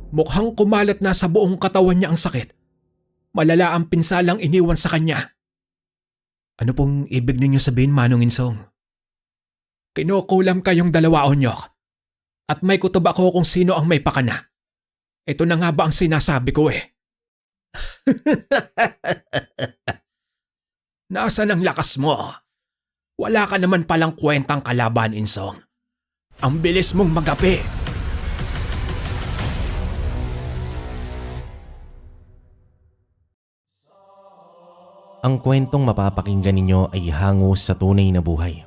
Mukhang kumalat na sa buong katawan niya ang sakit. Malala ang pinsalang iniwan sa kanya. Ano pong ibig ninyo sabihin, Manong Insong? Kinukulam kayong dalawa, Onyok. At may kutob ako kung sino ang may pakana. Ito na nga ba ang sinasabi ko eh? Nasaan ang lakas mo? Wala ka naman palang kwentang kalaban, Insong. Ang bilis mong magapi. Ang kwentong mapapakinggan ninyo ay hango sa tunay na buhay.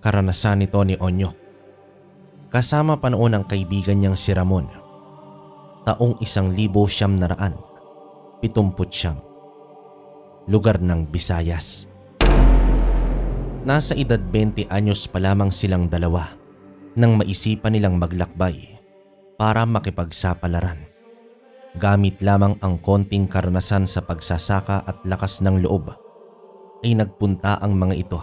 Karanasan nito ni Onyok. Kasama pa noon ang kaibigan niyang si Ramon. Taong 1979. Lugar ng Visayas. Nasa edad 20 anyos pa lamang silang dalawa nang maisipan nilang maglakbay para makipagsapalaran. Gamit lamang ang konting karanasan sa pagsasaka at lakas ng loob ay nagpunta ang mga ito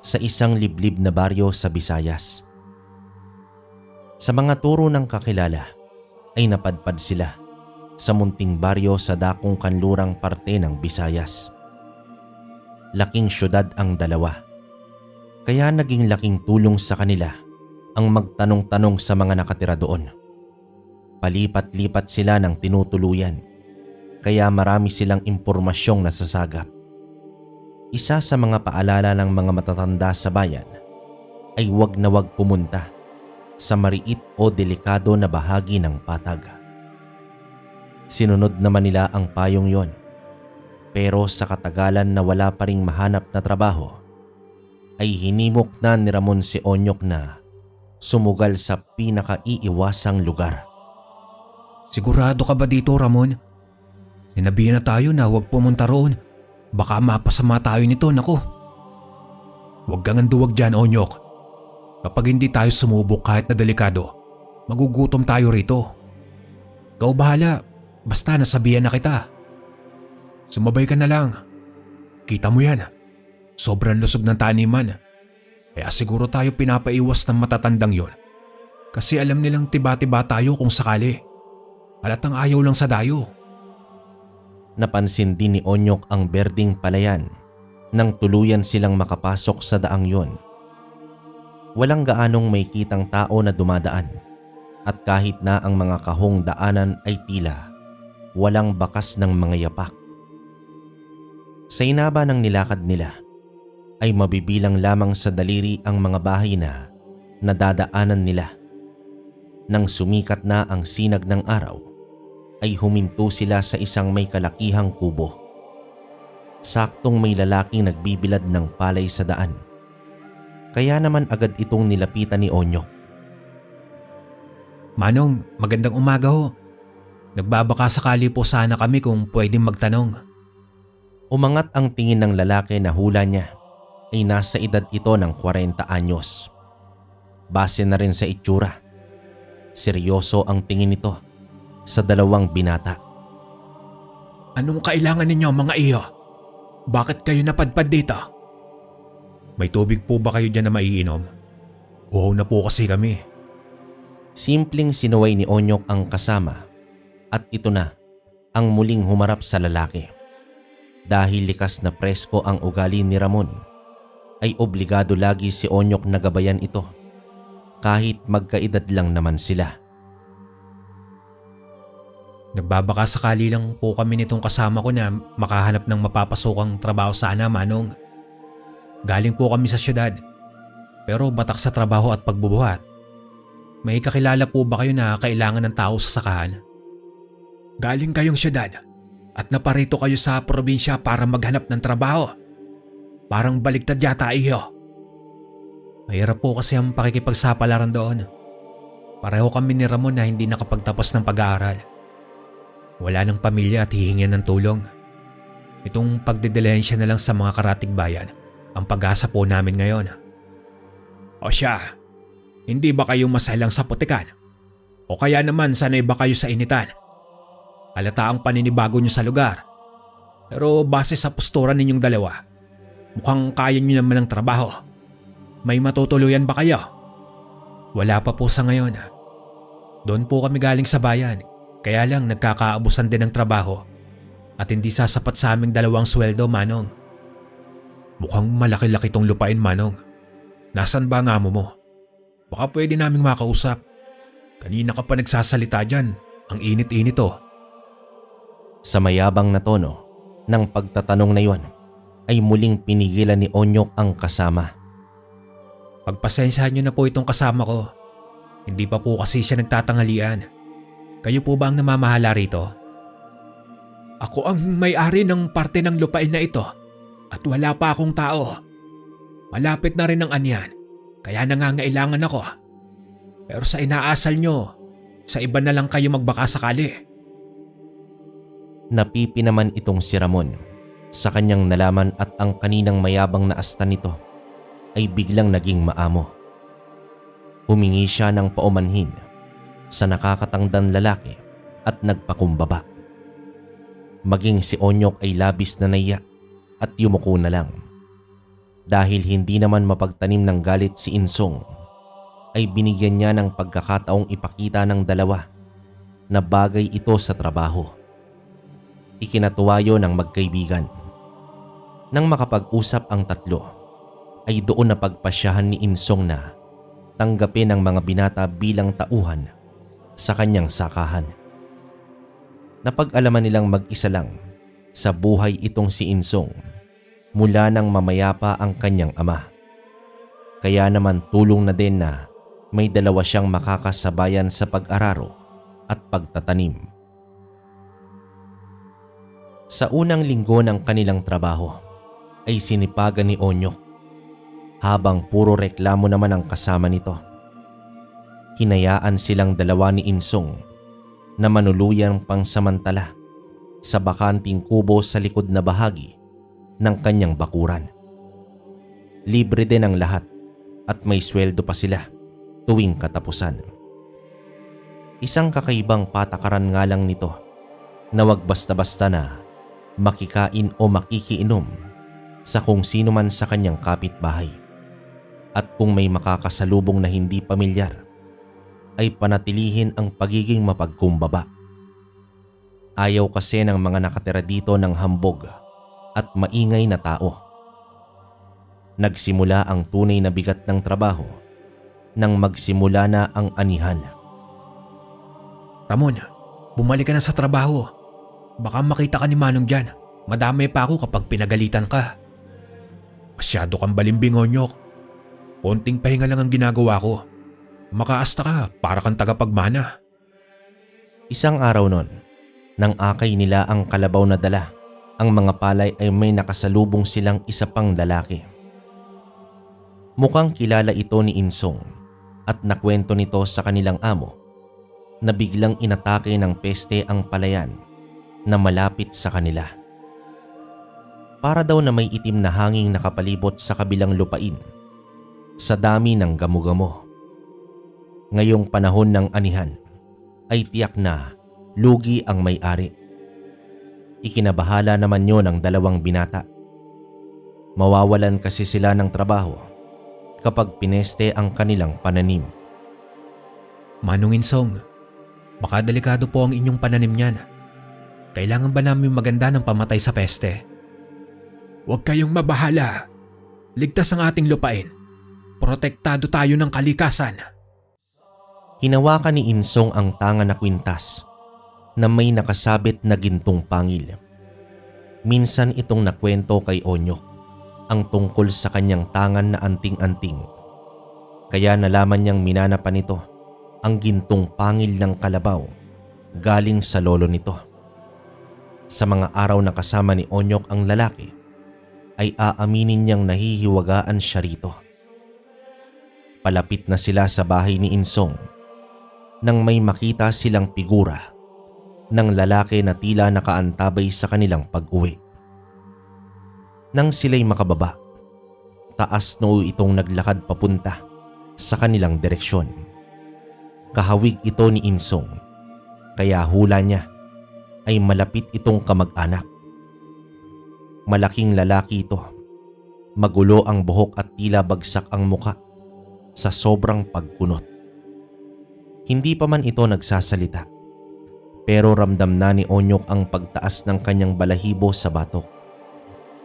sa isang liblib na baryo sa Visayas. Sa mga turo ng kakilala ay napadpad sila sa munting baryo sa dakong kanlurang parte ng Visayas. Laking syudad ang dalawa, kaya naging laking tulong sa kanila ang magtanong-tanong sa mga nakatira doon. Palipat-lipat sila ng tinutuluyan, kaya marami silang impormasyong nasasagap. Isa sa mga paalala ng mga matatanda sa bayan ay huwag na huwag pumunta sa mariit o delikado na bahagi ng patag. Sinunod naman nila ang payong yon, pero sa katagalan na wala pa ring mahanap na trabaho, ay hinimok na ni Ramon si Onyok na sumugal sa pinakaiiwasang lugar. Sigurado ka ba dito, Ramon? Sinabihan na tayo na huwag pumunta roon. Baka mapasama tayo nito, naku. Huwag kang anduwag dyan, Onyok. Kapag hindi tayo sumubok kahit na delikado, magugutom tayo rito. Ikaw bahala, basta nasabihan na kita. Sumabay ka na lang. Kita mo yan, sobrang lusog ng taniman. Kaya siguro tayo pinapaiwas ng matatandang yon. Kasi alam nilang tiba-tiba tayo kung sakali. Halatang ayaw lang sa dayo. Napansin din ni Onyok ang berdeng palayan nang tuluyan silang makapasok sa daang yon. Walang gaanong may kitang tao na dumadaan at kahit na ang mga kahong daanan ay tila walang bakas ng mga yapak. Sa inaba ng nilakad nila ay mabibilang lamang sa daliri ang mga bahay na nadadaanan nila. Nang sumikat na ang sinag ng araw, ay huminto sila sa isang may kalakihang kubo. Saktong may lalaking nagbibilad ng palay sa daan. Kaya naman agad itong nilapitan ni Onyok. Manong, magandang umaga ho. Nagbabaka sakali po sana kami kung pwedeng magtanong. Umangat ang tingin ng lalaki na hula niya ay nasa edad ito ng 40 anyos. Base na rin sa itsura, seryoso ang tingin nito sa dalawang binata. Anong kailangan ninyo, mga iyo? Bakit kayo napadpad dito? May tubig po ba kayo dyan na maiinom? Uhaw na po kasi kami. Simpleng sinuway ni Onyok ang kasama at ito na ang muling humarap sa lalaki. Dahil likas na presko ang ugali ni Ramon, ay obligado lagi si Onyok na gabayan ito kahit magkaedad lang naman sila. Nagbabaka sakali lang po kami nitong kasama ko na makahanap ng mapapasokang trabaho sana, Manong. Galing po kami sa syudad, pero batak sa trabaho at pagbubuhat. May kakilala po ba kayo na kailangan ng tao sa sakahan? Galing kayong syudad at naparito kayo sa probinsya para maghanap ng trabaho. Parang baligtad yata iyo. Mahirap po kasi ang pakikipagsapalaran doon. Pareho kami ni Ramon na hindi nakapagtapos ng pag-aaral. Wala ng pamilya at hihingin ng tulong. Itong pagdedelensya na lang sa mga karatig bayan ang pag-asa po namin ngayon. O siya, hindi ba kayo masalang sa putikan? O kaya naman sanay ba kayo sa initan? Halata ang paninibago nyo sa lugar. Pero base sa postura ninyong dalawa, mukhang kaya nyo naman ng trabaho. May matutuluyan ba kayo? Wala pa po sa ngayon. Doon po kami galing sa bayan, kaya lang nagkakaabusan din ng trabaho at hindi sasapat sa aming dalawang sweldo, Manong. Mukhang malaki-laki tong lupain, Manong. Nasaan ba ang amo mo? Baka pwede naming makausap. Kanina ka pa nagsasalita dyan. Ang init-init oh. Sa mayabang na tono ng pagtatanong na yon ay muling pinigilan ni Onyok ang kasama. Pagpasensyahan niyo na po itong kasama ko. Hindi pa po kasi siya nagtatanghalian. Kayo po ba ang namamahala rito? Ako ang may-ari ng parte ng lupain na ito at wala pa akong tao. Malapit na rin ang anyan, kaya nangangailangan ako. Pero sa inaasal nyo, sa iba na lang kayo magbaka sakali. Napipi naman itong si Ramon sa kanyang nalaman at ang kaninang mayabang na asta nito ay biglang naging maamo. Humingi siya ng paumanhin sa nakakatangdang lalaki at nagpakumbaba. Maging si Onyok ay labis na naiya at yumuko na lang. Dahil hindi naman mapagtanim ng galit si Insong, ay binigyan niya ng pagkakataong ipakita ng dalawa na bagay ito sa trabaho. Ikinatuwayo ng magkaibigan. Nang makapag-usap ang tatlo, ay doon na pagpasyahan ni Insong na tanggapin ang mga binata bilang tauhan sa kanyang sakahan. Napag-alaman nilang mag-isa lang sa buhay itong si Insong mula nang mamayapa ang kanyang ama. Kaya naman tulong na din na may dalawa siyang makakasabayan sa pag-araro at pagtatanim. Sa unang linggo ng kanilang trabaho ay sinipagan ni Onyok habang puro reklamo naman ang kasama nito. Hinayaan silang dalawa ni Insong na manuluyang pangsamantala sa bakanting kubo sa likod na bahagi ng kanyang bakuran. Libre din ang lahat at may sweldo pa sila tuwing katapusan. Isang kakaibang patakaran nga lang nito na wag basta-basta na makikain o makikiinom sa kung sino man sa kanyang kapitbahay. At kung may makakasalubong na hindi pamilyar, ay panatilihin ang pagiging mapagkumbaba. Ayaw kasi ng mga nakatira dito ng hambog at maingay na tao. Nagsimula ang tunay na bigat ng trabaho nang magsimula na ang anihan. Ramon, bumalik ka na sa trabaho. Baka makita ka ni Manong dyan. Madamay pa ako kapag pinagalitan ka. Masyado kang balimbing, Onyok. Konting pahinga lang ang ginagawa ko. Makaasta ka para kang tagapagmana. Isang araw nun, nang akay nila ang kalabaw na dala, ang mga palay ay may nakasalubong silang isa pang lalaki. Mukhang kilala ito ni Insong at nakwento nito sa kanilang amo na biglang inatake ng peste ang palayan na malapit sa kanila. Para daw na may itim na hanging nakapalibot sa kabilang lupain sa dami ng gamo-gamo. Ngayong panahon ng anihan ay tiyak na lugi ang may-ari. Ikinabahala naman yon ng dalawang binata. Mawawalan kasi sila ng trabaho kapag pineste ang kanilang pananim. Manong Insong, baka delikado po ang inyong pananim niyan. Kailangan ba namin maganda ng pamatay sa peste? Huwag kayong mabahala. Ligtas ang ating lupain. Protektado tayo ng kalikasan. Hinawakan ni Insong ang tanga na kwintas na may nakasabit na gintong pangil. Minsan itong nakwento kay Onyok ang tungkol sa kanyang tangan na anting-anting. Kaya nalaman niyang minana pa nito ang gintong pangil ng kalabaw galing sa lolo nito. Sa mga araw na kasama ni Onyok ang lalaki, ay aaminin niyang nahihiwagaan siya rito. Palapit na sila sa bahay ni Insong nang may makita silang figura ng lalaki na tila nakaantabay sa kanilang pag-uwi. Nang sila'y makababa, taas noo itong naglakad papunta sa kanilang direksyon. Kahawig ito ni Insong, kaya hula niya ay malapit itong kamag-anak. Malaking lalaki ito, magulo ang buhok at tila bagsak ang muka sa sobrang pagkunot. Hindi pa man ito nagsasalita, pero ramdam na ni Onyok ang pagtaas ng kanyang balahibo sa batok.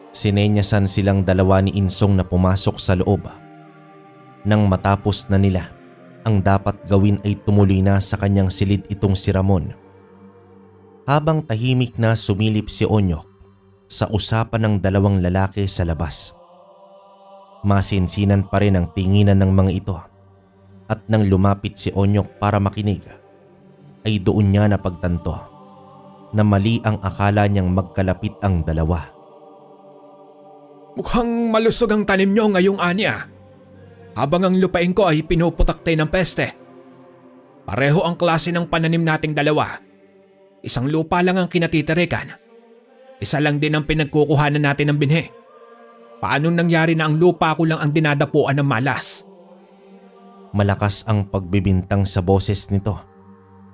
Sinenyasan silang dalawa ni Insong na pumasok sa loob. Nang matapos na nila, ang dapat gawin ay tumuloy na sa kanyang silid itong si Ramon. Habang tahimik na sumilip si Onyok sa usapan ng dalawang lalaki sa labas. Masinsinan pa rin ang tinginan ng mga ito at nang lumapit si Onyok para makinig, ay doon niya napagtanto na mali ang akala niyang magkalapit ang dalawa. Mukhang malusog ang tanim nyo ngayong anya. Habang ang lupain ko ay pinuputakte ng peste. Pareho ang klase ng pananim nating dalawa. Isang lupa lang ang kinatitirikan. Isa lang din ang pinagkukuhanan natin ng binhi. Paano nangyari na ang lupa ko lang ang dinadapuan ng malas? Malakas ang pagbibintang sa boses nito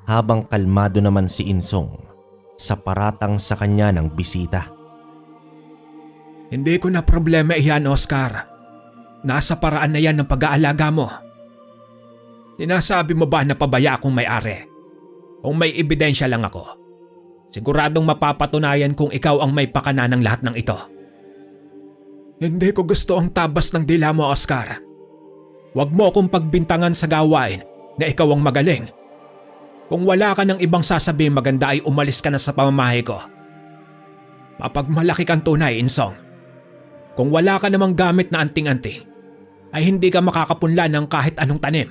habang kalmado naman si Insong sa paratang sa kanya ng bisita. Hindi ko na problema iyan, Oscar. Nasa paraan na yan ng pag-aalaga mo. Sinasabi mo ba na pabaya akong may-ari? Kung may ebidensya lang ako, siguradong mapapatunayan kung ikaw ang may pakana ng lahat ng ito. Hindi ko gusto ang tabas ng dila mo, Oscar. Huwag mo akong pagbintangan sa gawain na ikaw ang magaling. Kung wala ka ng ibang sasabihin maganda ay umalis ka na sa pamamahay ko. Mapagmalaki kang tunay, Insong. Kung wala ka namang gamit na anting-anting, ay hindi ka makakapunla ng kahit anong tanim.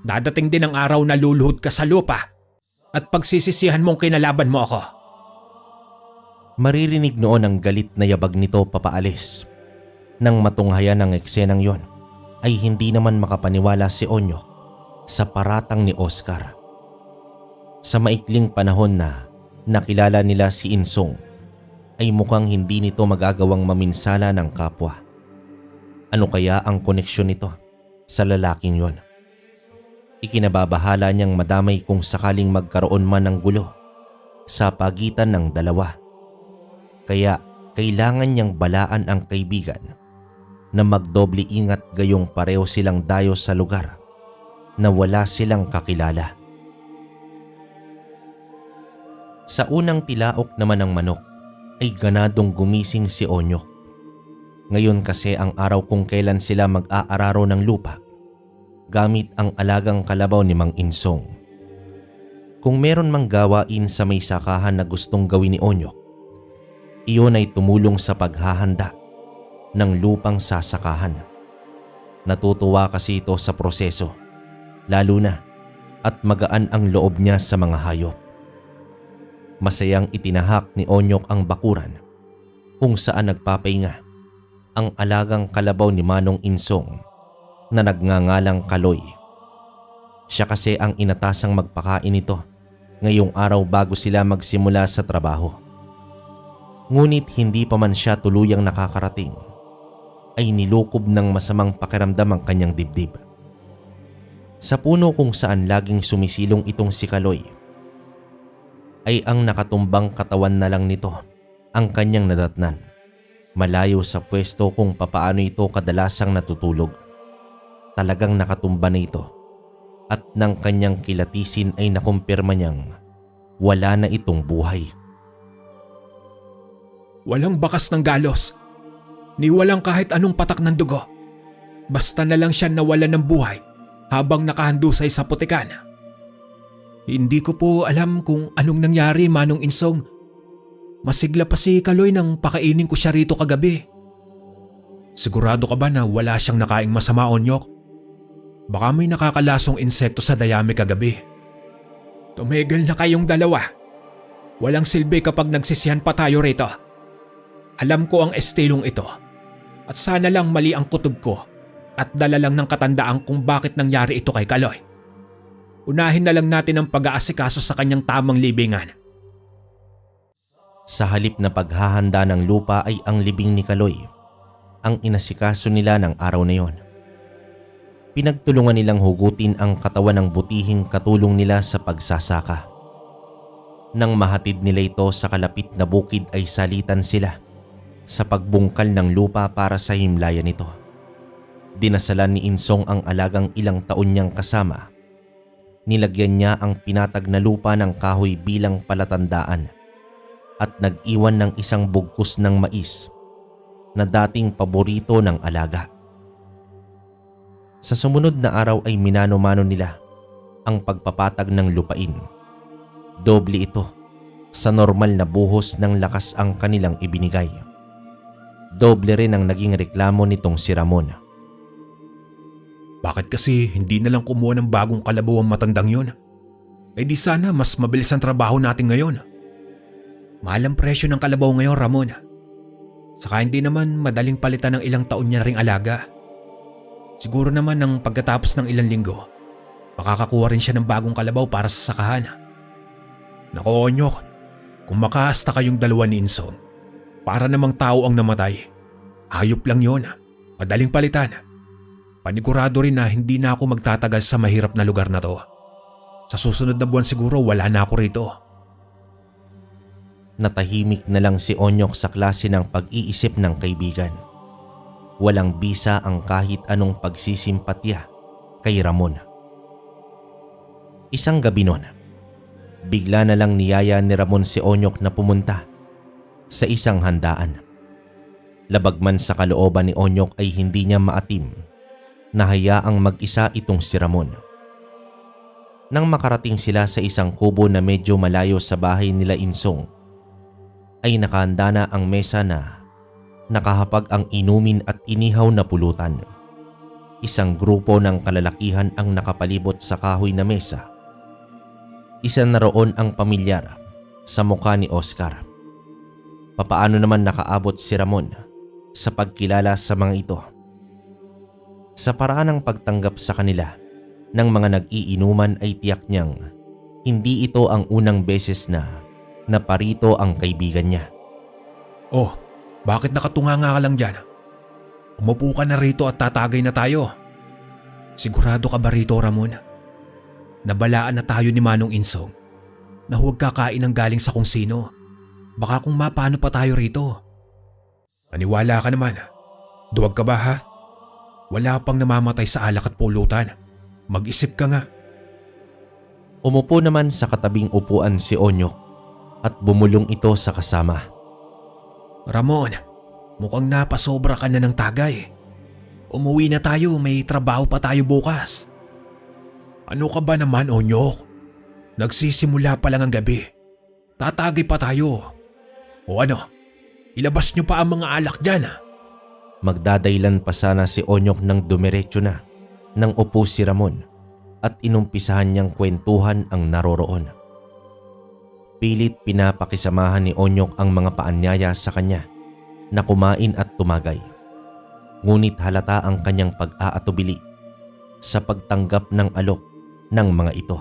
Dadating din ang araw na luluhod ka sa lupa at pagsisisihan mong kinalaban mo ako. Maririnig noon ang galit na yabag nito papaalis. Nang matunghayan ng eksenang yon, ay hindi naman makapaniwala si Onyok sa paratang ni Oscar. Sa maikling panahon na nakilala nila si Insong, ay mukhang hindi nito magagawang maminsala ng kapwa. Ano kaya ang koneksyon nito sa lalaking yon? Ikinababahala niyang madamay kung sakaling magkaroon man ng gulo sa pagitan ng dalawa. Kaya kailangan niyang balaan ang kaibigan na magdoble ingat gayong pareho silang dayo sa lugar na wala silang kakilala. Sa unang tilaok naman ng manok ay ganadong gumising si Onyok. Ngayon kasi ang araw kung kailan sila mag-aararo ng lupa gamit ang alagang kalabaw ni Mang Insong. Kung meron mang gawain sa may sakahan na gustong gawin ni Onyok, iyon ay tumulong sa paghahanda ng lupang sasakahan. Natutuwa kasi ito sa proseso, lalo na at magaan ang loob niya sa mga hayop. Masayang itinahak ni Onyok ang bakuran kung saan nagpapahinga ang alagang kalabaw ni Manong Insong na nagngangalang Kaloy. Siya kasi ang inatasang magpakain nito ngayong araw bago sila magsimula sa trabaho. Ngunit hindi pa man siya tuluyang nakakarating, ay nilukob ng masamang pakiramdam ang kanyang dibdib. Sa puno kung saan laging sumisilong itong si Kaloy, ay ang nakatumbang katawan na lang nito ang kanyang nadatnan, malayo sa pwesto kung papaano ito kadalasang natutulog. Talagang nakatumba na ito at nang kanyang kilatisin ay nakumpirma niyang wala na itong buhay. Walang bakas ng galos, ni walang kahit anong patak ng dugo. Basta na lang siya nawalan ng buhay habang nakahandusay sa putikan. Hindi ko po alam kung anong nangyari, Manong Insong. Masigla pa si Kaloy nang pakainin ko siya rito kagabi. Sigurado ka ba na wala siyang nakaing masama, Onyok? Baka may nakakalasong insekto sa dayami kagabi. Tumigil na kayong dalawa. Walang silbi kapag nagsisihan pa tayo rito. Alam ko ang estilong ito at sana lang mali ang kutob ko at dala lang ng katandaan kung bakit nangyari ito kay Kaloy. Unahin na lang natin ang pag-aasikaso sa kanyang tamang libingan. Sa halip na paghahanda ng lupa ay ang libing ni Kaloy ang inasikaso nila ng araw na yon. Pinagtulungan nilang hugutin ang katawan ng butihing katulong nila sa pagsasaka. Nang mahatid nila ito sa kalapit na bukid ay salitan sila sa pagbungkal ng lupa para sa himlayan nito. Dinasalan ni Insong ang alagang ilang taon niyang kasama Nilagyan niya ang pinatag na lupa ng kahoy bilang palatandaan at nag-iwan ng isang bugkus ng mais na dating paborito ng alaga. Sa sumunod na araw ay minano-mano nila ang pagpapatag ng lupain. Doble ito sa normal na buhos ng lakas ang kanilang ibinigay. Doble rin ang naging reklamo nitong si Ramon. Bakit kasi hindi na lang kumuha ng bagong kalabaw ang matandang yun? Eh di sana mas mabilis ang trabaho natin ngayon. Mahal ang presyo ng kalabaw ngayon, Ramon. Saka hindi naman madaling palitan ng ilang taon niya ring alaga. Siguro naman ng pagkatapos ng ilang linggo, makakakuha rin siya ng bagong kalabaw para sa sakahan. Nako, Onyok, kung makaasta kayong dalawa ni Insong, para namang tao ang namatay. Hayop lang yon, madaling palitan. Panigurado rin na hindi na ako magtatagal sa mahirap na lugar na to. Sa susunod na buwan siguro wala na ako rito. Natahimik na lang si Onyok sa klase ng pag-iisip ng kaibigan. Walang bisa ang kahit anong pagsisimpatya kay Ramon. Isang gabi noon, bigla na lang niyaya ni Ramon si Onyok na pumunta sa isang handaan. Labag man sa kalooban ni Onyok ay hindi niya maatim na hayaang mag-isa itong si Ramon. Nang makarating sila sa isang kubo na medyo malayo sa bahay nila Insong, ay nakahanda na ang mesa na nakahapag ang inumin at inihaw na pulutan. Isang grupo ng kalalakihan ang nakapalibot sa kahoy na mesa. Isa na roon ang pamilyar sa mukha ni Oscar. Papaano naman nakaabot si Ramon sa pagkilala sa mga ito? Sa paraan ng pagtanggap sa kanila ng mga nag-iinuman ay tiyak niyang hindi ito ang unang beses na naparito ang kaibigan niya. Oh, bakit nakatunganga ka lang dyan? Umupo ka na rito at tatagay na tayo. Sigurado ka ba rito, Ramon? Nabalaan na tayo ni Manong Insong na huwag kakain ng galing sa kung sino. Baka kung mapano pa tayo rito. Maniwala ka naman. Duwag ka ba ha? Wala pang namamatay sa alak at pulutan. Mag-isip ka nga. Umupo naman sa katabing upuan si Onyok at bumulong ito sa kasama. Ramon, mukhang napasobra ka na ng tagay. Umuwi na tayo, may trabaho pa tayo bukas. Ano ka ba naman, Onyok? Nagsisimula pa lang ang gabi. Tatagay pa tayo. O ano, ilabas niyo pa ang mga alak dyan. Magdadailan pa sana si Onyok nang dumiretso na nang upo si Ramon at inumpisahan niyang kwentuhan ang naroroon. Pilit pinapakisamahan ni Onyok ang mga paanyaya sa kanya na kumain at tumagay. Ngunit halata ang kanyang pag-aatubili sa pagtanggap ng alok ng mga ito.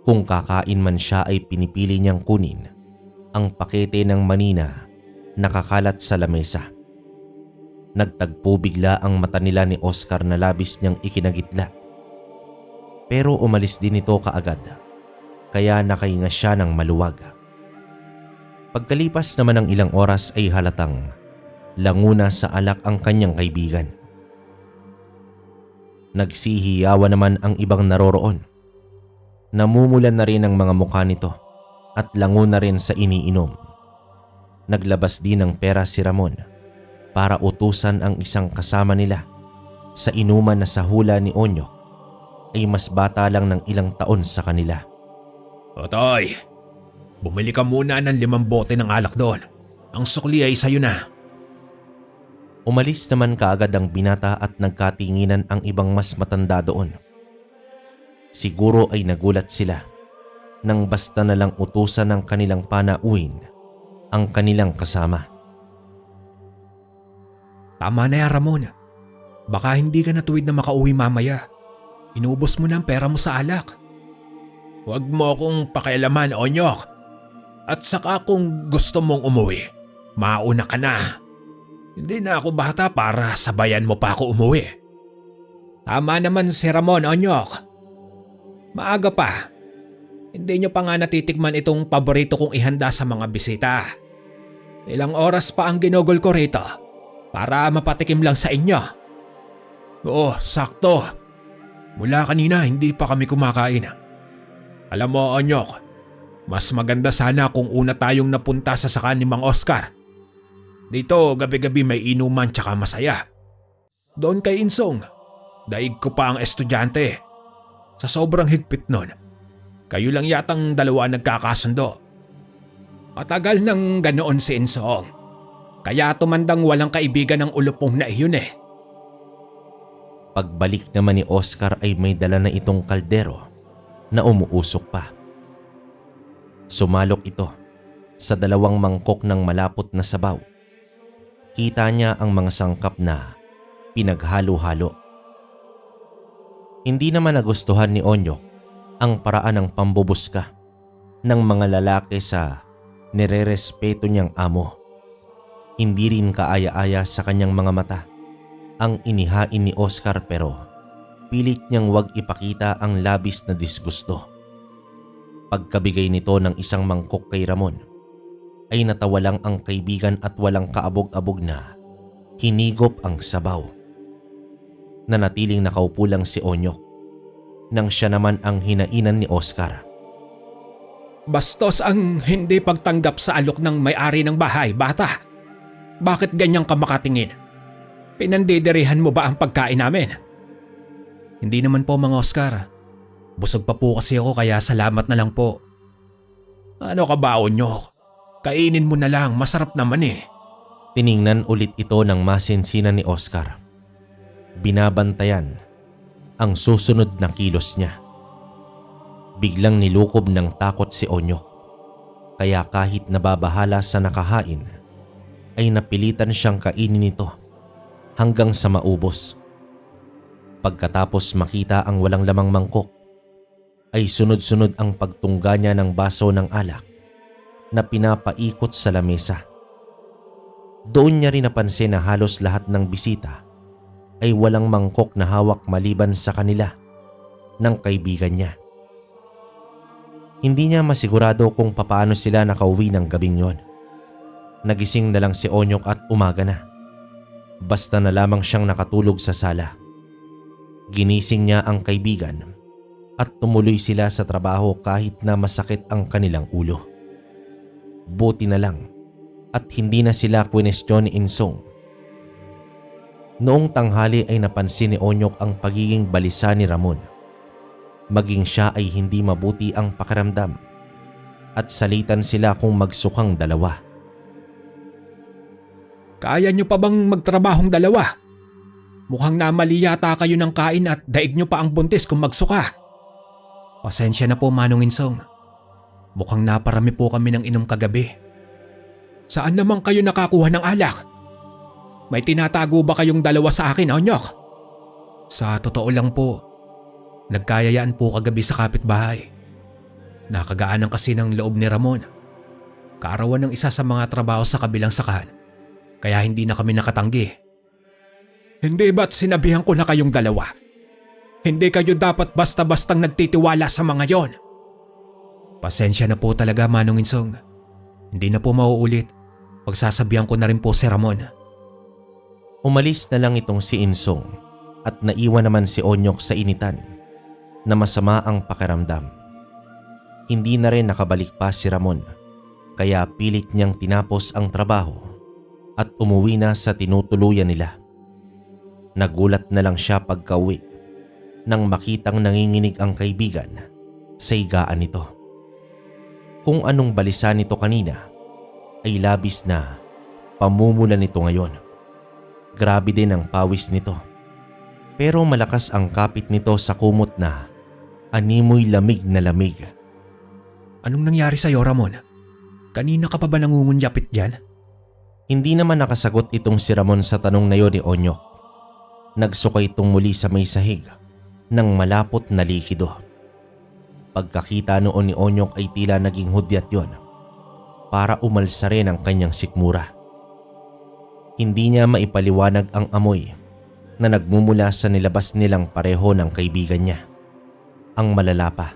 Kung kakain man siya ay pinipili niyang kunin ang pakete ng manina na kakalat sa lamesa. Nagtagpo bigla ang mata nila ni Oscar na labis niyang ikinagitla. Pero umalis din ito kaagad. Kaya nakahinga siya ng maluwag. Pagkalipas naman ng ilang oras ay halatang languna sa alak ang kanyang kaibigan. Nagsihiyawan naman ang ibang naroroon. Namumulan na rin ang mga mukha nito at languna rin sa iniinom. Naglabas din ng pera si Ramon para utusan ang isang kasama nila sa inuman na sa hula ni Onyok ay mas bata lang ng ilang taon sa kanila. Otoy, bumili ka muna ng 5 bote ng alak doon. Ang sukli ay sa'yo na. Umalis naman kaagad ang binata at nagkatinginan ang ibang mas matanda doon. Siguro ay nagulat sila nang basta na lang utusan ng kanilang panauhin ang kanilang kasama. Tama na yan, Ramon. Baka hindi ka natuwid na makauwi mamaya. Inubos mo na ang pera mo sa alak. Huwag mo akong pakialaman, Onyok. At saka kung gusto mong umuwi, mauna ka na. Hindi na ako bata para sabayan mo pa ako umuwi. Tama naman si Ramon, Onyok. Maaga pa. Hindi nyo pa nga natitikman itong paborito kong ihanda sa mga bisita. Ilang oras pa ang ginugol ko rito para mapatikim lang sa inyo. Oo, sakto. Mula kanina hindi pa kami kumakain. Alam mo, Onyok, mas maganda sana kung una tayong napunta sa sakan ni Mang Oscar. Dito gabi-gabi may inuman tsaka masaya. Doon kay Insong, daig ko pa ang estudyante. Sa sobrang higpit nun, kayo lang yatang dalawa nagkakasundo. Matagal nang ganoon si Insong, kaya tumandang walang kaibigan ng ulupong na iyon eh. Pagbalik naman ni Oscar ay may dala na itong kaldero na umuusok pa. Sumalok ito sa 2 mangkok ng malapot na sabaw. Kita niya ang mga sangkap na pinaghalo-halo. Hindi naman nagustuhan ni Onyok ang paraan ng pambubuska ng mga lalaki sa nirerespeto niyang amo. Hindi rin kaaya-aya sa kanyang mga mata ang inihain ni Oscar, pero pilit niyang wag ipakita ang labis na disgusto. Pagkabigay nito ng isang mangkok kay Ramon, ay natawa lang ang kaibigan at walang kaabog-abog na hinigop ang sabaw. Nanatiling nakaupo lang si Onyok nang siya naman ang hinainan ni Oscar. Bastos ang hindi pagtanggap sa alok ng may-ari ng bahay, bata. Bakit ganyang ka makatingin? Pinandidirihan mo ba ang pagkain namin? Hindi naman po, Mang Oscar. Busog pa po kasi ako kaya salamat na lang po. Ano ka ba, Onyok? Kainin mo na lang, masarap naman eh. Tiningnan ulit ito ng masinsinan ni Oscar. Binabantayan ang susunod na kilos niya. Biglang nilukob ng takot si Onyok, kaya kahit nababahala sa nakahain, ay napilitan siyang kainin ito hanggang sa maubos. Pagkatapos makita ang walang lamang mangkok, ay sunod-sunod ang pagtungga niya ng baso ng alak na pinapaikot sa lamesa. Doon niya rin napansin na halos lahat ng bisita ay walang mangkok na hawak maliban sa kanila ng kaibigan niya. Hindi niya masigurado kung papaano sila nakauwi ng gabing yon. Nagising na lang si Onyok at umaga na. Basta na lamang siyang nakatulog sa sala. Ginising niya ang kaibigan at tumuloy sila sa trabaho kahit na masakit ang kanilang ulo. Buti na lang at hindi na sila kwenestyon ni Insong. Noong tanghali ay napansin ni Onyok ang pagiging balisa ni Ramon. Maging siya ay hindi mabuti ang pakiramdam at salitan sila kung magsukang dalawa. Kaya nyo pa bang magtrabahong dalawa? Mukhang namali yata kayo ng kain at daig nyo pa ang buntis kung magsuka. Pasensya na po, Manong Insong. Mukhang naparami po kami ng inom kagabi. Saan naman kayo nakakuha ng alak? May tinatago ba kayong dalawa sa akin, Onyok? Sa totoo lang po, nagkayayaan po kagabi sa kapitbahay. Nakagaanan kasi ng loob ni Ramon. Kaarawan ng isa sa mga trabaho sa kabilang sakahan, kaya hindi na kami nakatanggi. Hindi ba't sinabihan ko na kayong dalawa? Hindi kayo dapat basta-bastang nagtitiwala sa mga yon. Pasensya na po talaga, Manong Insong. Hindi na po mauulit. Pagsasabihan ko na rin po si Ramon. Umalis na lang itong si Insong at naiwan naman si Onyok sa initan na masama ang pakiramdam. Hindi na rin nakabalik pa si Ramon, kaya pilit niyang tinapos ang trabaho at umuwi na sa tinutuluyan nila. Nagulat na lang siya pagka-uwi nang makitang nanginginig ang kaibigan sa higaan nito. Kung anong balisa nito kanina ay labis na pamumula nito ngayon. Grabe din ang pawis nito. Pero malakas ang kapit nito sa kumot na animoy lamig na lamig. Anong nangyari sa'yo, Ramon? Kanina ka pa ba nangungunyapit dyan? Hindi naman nakasagot itong si Ramon sa tanong na yon ni Onyok. Nagsukay itong muli sa may sahig ng malapot na likido. Pagkakita noon ni Onyok ay tila naging hudyat yon para umalsa rin ang kanyang sikmura. Hindi niya maipaliwanag ang amoy na nagmumula sa nilabas nilang pareho ng kaibigan niya. Ang malala pa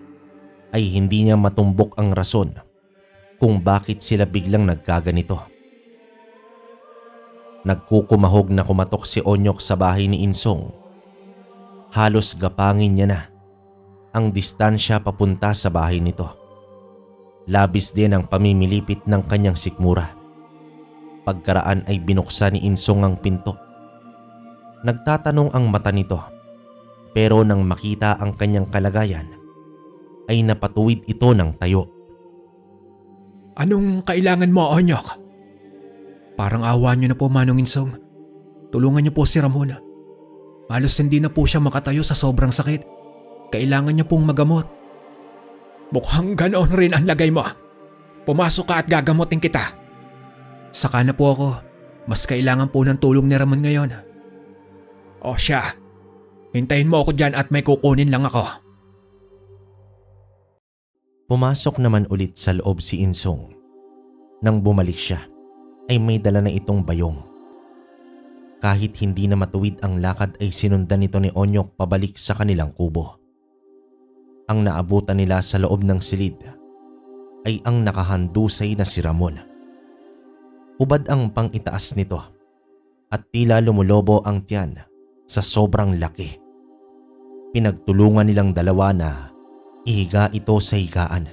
ay hindi niya matumbok ang rason kung bakit sila biglang nagkaganito. Nagkukumahog na kumatok si Onyok sa bahay ni Insong. Halos gapangin niya na ang distansya papunta sa bahay nito. Labis din ang pamimilipit ng kanyang sikmura. Pagkaraan ay binuksan ni Insong ang pinto. Nagtatanong ang mata nito, pero nang makita ang kanyang kalagayan ay napatuwid ito ng tayo. Anong kailangan mo, Onyok? Parang awa niyo na po, Manong Insong. Tulungan niyo po si Ramon. Halos hindi na po siya makatayo sa sobrang sakit. Kailangan niya pong magamot. Mukhang ganoon rin ang lagay mo. Pumasok ka at gagamotin kita. Saka na po ako. Mas kailangan po ng tulong ni Ramon ngayon. O siya, hintayin mo ako dyan at may kukunin lang ako. Pumasok naman ulit sa loob si Insong. Nang bumalik siya, ay may dala na itong bayong. Kahit hindi na matuwid ang lakad ay sinundan nito ni Onyok pabalik sa kanilang kubo. Ang naabutan nila sa loob ng silid ay ang nakahandusay na si Ramon. Ubad ang pang-itaas nito at tila lumulobo ang tiyan sa sobrang laki. Pinagtulungan nilang dalawa na ihiga ito sa higaan.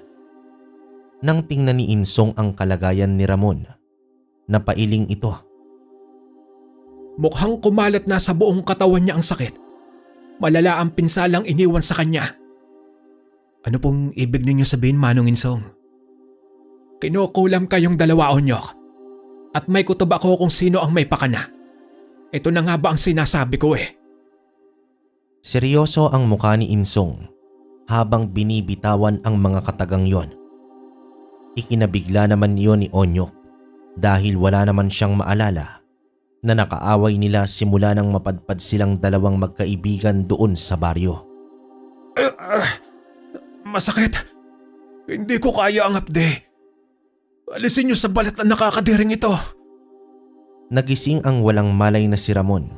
Nang tingnan ni Insong ang kalagayan ni Ramon, napailing ito. Mukhang kumalat na sa buong katawan niya ang sakit. Malala ang pinsalang iniwan sa kanya. Ano pong ibig ninyo sabihin, Manong Insong? Kinukulam kayong dalawa, Onyok. At may kutob ako kung sino ang may pakana. Ito na nga ba ang sinasabi ko eh? Seryoso ang mukha ni Insong habang binibitawan ang mga katagang yon. Ikinabigla naman niyon ni Onyok dahil wala naman siyang maalala na nakaaway nila simula nang mapadpad silang dalawang magkaibigan doon sa baryo. Masakit. Hindi ko kaya ang hapde. Alisin niyo sa balat na nakakadiring ito. Nagising ang walang malay na si Ramon,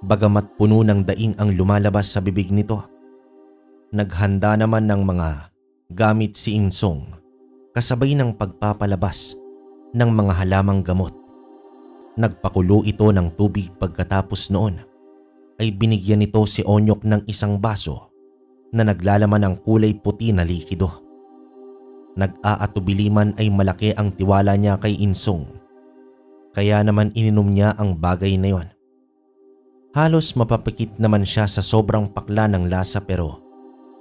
bagamat puno ng daing ang lumalabas sa bibig nito. Naghanda naman ng mga gamit si Insong, kasabay ng pagpapalabas ng mga halamang gamot. Nagpakulo ito ng tubig pagkatapos noon ay binigyan nito si Onyok ng isang baso na naglalaman ng kulay puti na likido. Nag-aatubili man ay malaki ang tiwala niya kay Insong, kaya naman ininom niya ang bagay na yon. Halos mapapikit naman siya sa sobrang pakla ng lasa pero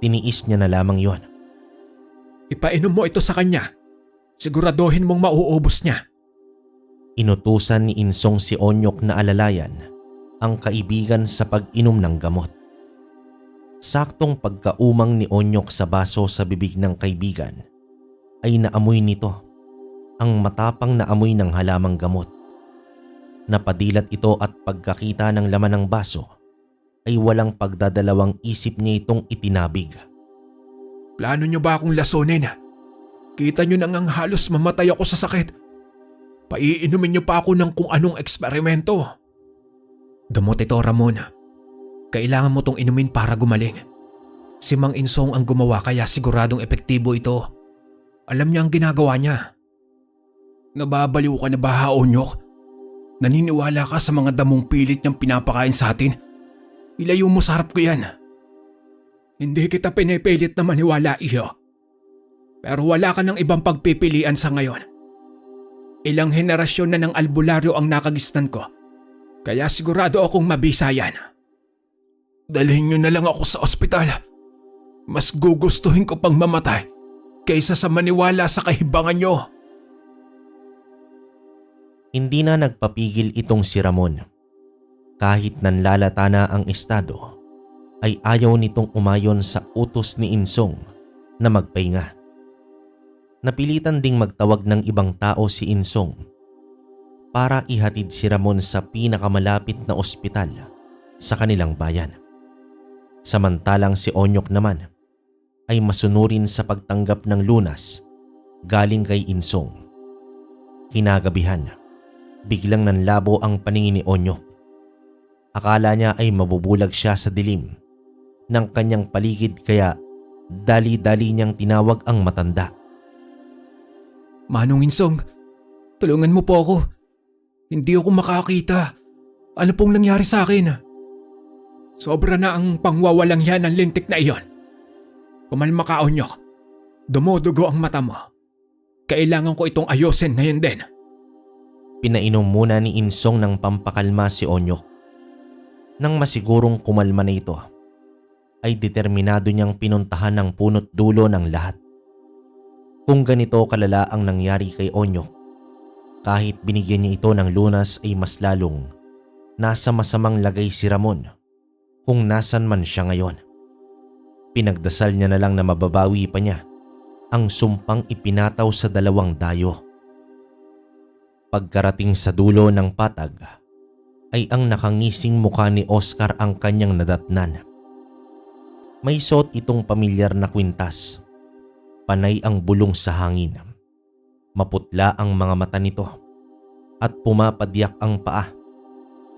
tiniis niya na lamang yon. Ipainom mo ito sa kanya. Siguraduhin mong mauubos niya. Inutusan ni Insong si Onyok na alalayan ang kaibigan sa pag-inom ng gamot. Saktong pagkaumang ni Onyok sa baso sa bibig ng kaibigan ay naamoy nito ang matapang na amoy ng halamang gamot. Napadilat ito at pagkakita ng laman ng baso ay walang pagdadalawang isip niya itong itinabig. Plano niyo ba akong lasunin? Kita niyo nang halos mamatay ako sa sakit. Paiinumin niyo pa ako ng kung anong eksperimento. Gamot ito, Ramon. Kailangan mo tong inumin para gumaling. Si Mang Insong ang gumawa kaya siguradong epektibo ito. Alam niya ang ginagawa niya. Nababaliw ka na ba, Onyok? Naniniwala ka sa mga damong pilit niyang pinapakain sa atin? Ilayo mo sa harap ko yan. Hindi kita pinipilit na maniwala, iyo. Pero wala ka ng ibang pagpipilian sa ngayon. Ilang henerasyon na ng albularyo ang nakagisnan ko. Kaya sigurado akong mabisa yan. Dalhin niyo na lang ako sa ospital. Mas gugustuhin ko pang mamatay kaysa sa maniwala sa kahibangan niyo. Hindi na nagpapigil itong si Ramon. Kahit nanlalata na ang estado, ay ayaw nitong umayon sa utos ni Insong na magpahinga. Napilitan ding magtawag ng ibang tao si Insong para ihatid si Ramon sa pinakamalapit na ospital sa kanilang bayan. Samantalang si Onyok naman ay masunurin sa pagtanggap ng lunas galing kay Insong. Kinagabihan, biglang nanlabo ang paningin ni Onyok. Akala niya ay mabubulag siya sa dilim ng kanyang paligid kaya dali-dali niyang tinawag ang matanda. Manong Insong, tulungan mo po ako. Hindi ako makakita. Ano pong nangyari sa akin? Sobra na ang pangwawalang yan ng lintik na iyon. Kumalma ka, Onyok. Dumudugo ang mata mo. Kailangan ko itong ayusin ngayon din. Pinainom muna ni Insong ng pampakalma si Onyok. Nang masigurong kumalma na ito, ay determinado niyang pinuntahan ang punot dulo ng lahat. Kung ganito kalala ang nangyari kay Onyok, kahit binigyan niya ito ng lunas ay mas lalong nasa masamang lagay si Ramon kung nasan man siya ngayon. Pinagdasal niya na lang na mababawi pa niya ang sumpang ipinataw sa dalawang dayo. Pagkarating sa dulo ng patag, ay ang nakangising mukha ni Oscar ang kanyang nadatnan. May suot itong pamilyar na kwintas. Panay ang bulong sa hangin. Maputla ang mga mata nito at pumapadyak ang paa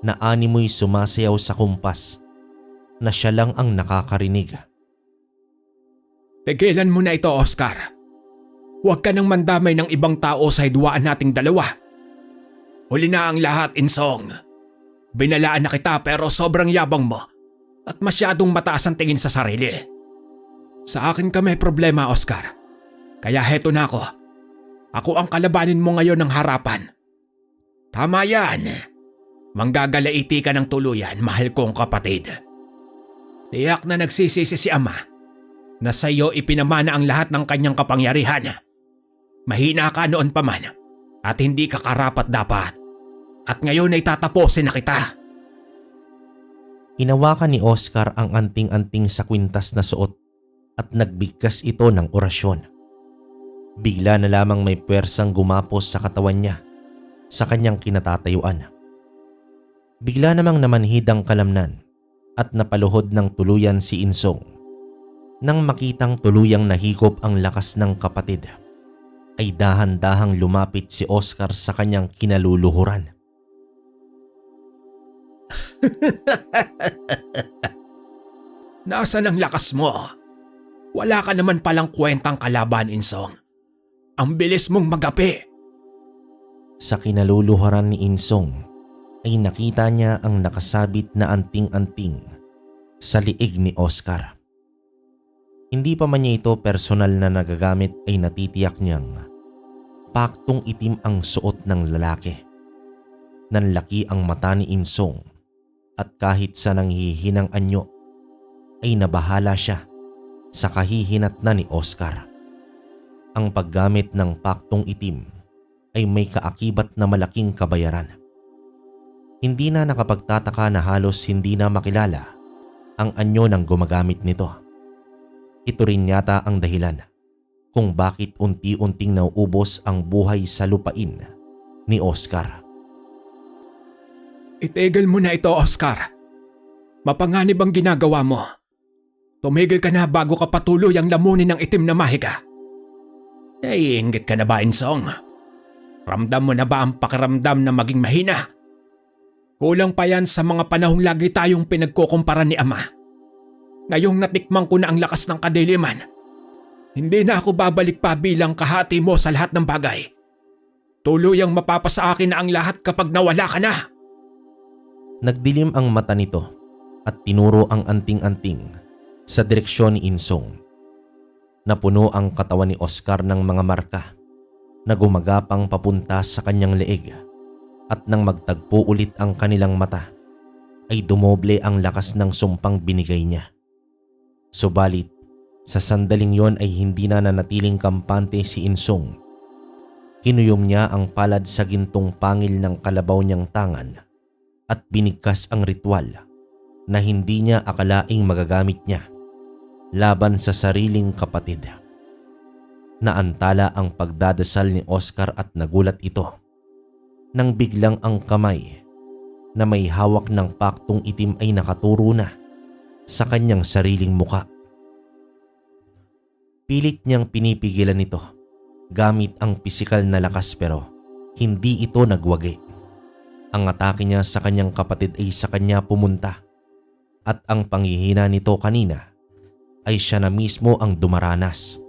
na animoy sumasayaw sa kumpas na siya lang ang nakakarinig. Tigilan mo na ito, Oscar. Huwag ka nang mandamay ng ibang tao sa hidwaan nating dalawa. Huli na ang lahat, Insong. Binalaan na kita pero sobrang yabang mo at masyadong mataas ang tingin sa sarili. Sa akin ka may problema, Oscar. Kaya heto na ako. Ako ang kalabanin mo ngayon ng harapan. Tama yan. Manggagalaiti ka ng tuluyan, mahal kong kapatid. Tiyak na nagsisisi si Ama na sa iyo ipinamana ang lahat ng kanyang kapangyarihan. Mahina ka noon pa man at hindi ka karapat dapat. At ngayon ay tatapusin na kita. Hinawakan ni Oscar ang anting-anting sa kwintas na suot at nagbigkas ito ng orasyon. Bigla na lamang may puwersang gumapos sa katawan niya sa kanyang kinatatayuan. Bigla namang namanhid ang kalamnan at napaluhod ng tuluyan si Insong. Nang makitang tuluyang nahigop ang lakas ng kapatid, ay dahan-dahang lumapit si Oscar sa kanyang kinaluluhuran. Nasaan ang lakas mo? Wala ka naman palang kwentang kalaban, Insong. Ang bilis mong magapi. Sa kinaluluhuran ni Insong ay nakita niya ang nakasabit na anting-anting sa liig ni Oscar. Hindi pa man niya ito personal na nagagamit ay natitiyak niyang paktong itim ang suot ng lalaki. Nanlaki ang mata ni Insong at kahit sa nanghihinang anyo ay nabahala siya sa kahihinat na ni Oscar. Ang paggamit ng paktong itim ay may kaakibat na malaking kabayaran. Hindi na nakapagtataka na halos hindi na makilala ang anyo ng gumagamit nito. Ito rin yata ang dahilan kung bakit unti-unting nauubos ang buhay sa lupain ni Oscar. Itigil mo na ito, Oscar. Mapanganib ang ginagawa mo. Tumigil ka na bago ka patuloy ang lamunin ng itim na mahiga. Naiinggit ka na ba, Insong? Ramdam mo na ba ang pakiramdam na maging mahina? Kulang pa yan sa mga panahong lagi tayong pinagkukumpara ni Ama. Ngayong natikman ko na ang lakas ng kadiliman, hindi na ako babalik pa bilang kahati mo sa lahat ng bagay. Tuluyang mapapasa akin na ang lahat kapag nawala ka na. Nagdilim ang mata nito at tinuro ang anting-anting sa direksyon ni Insong. Napuno ang katawan ni Oscar ng mga marka na gumagapang papunta sa kanyang leeg at nang magtagpo ulit ang kanilang mata ay dumoble ang lakas ng sumpang binigay niya. Subalit, sa sandaling yon ay hindi na nanatiling kampante si Insong. Kinuyom niya ang palad sa gintong pangil ng kalabaw niyang tangan at binigkas ang ritual na hindi niya akalaing magagamit niya laban sa sariling kapatid. Naantala ang pagdadasal ni Oscar at nagulat ito nang biglang ang kamay na may hawak ng paktong itim ay nakaturo na sa kanyang sariling muka. Pilit niyang pinipigilan ito gamit ang pisikal na lakas pero hindi ito nagwagi. Ang atake niya sa kanyang kapatid ay sa kanya pumunta at ang panghihina nito kanina ay siya na mismo ang dumaranas.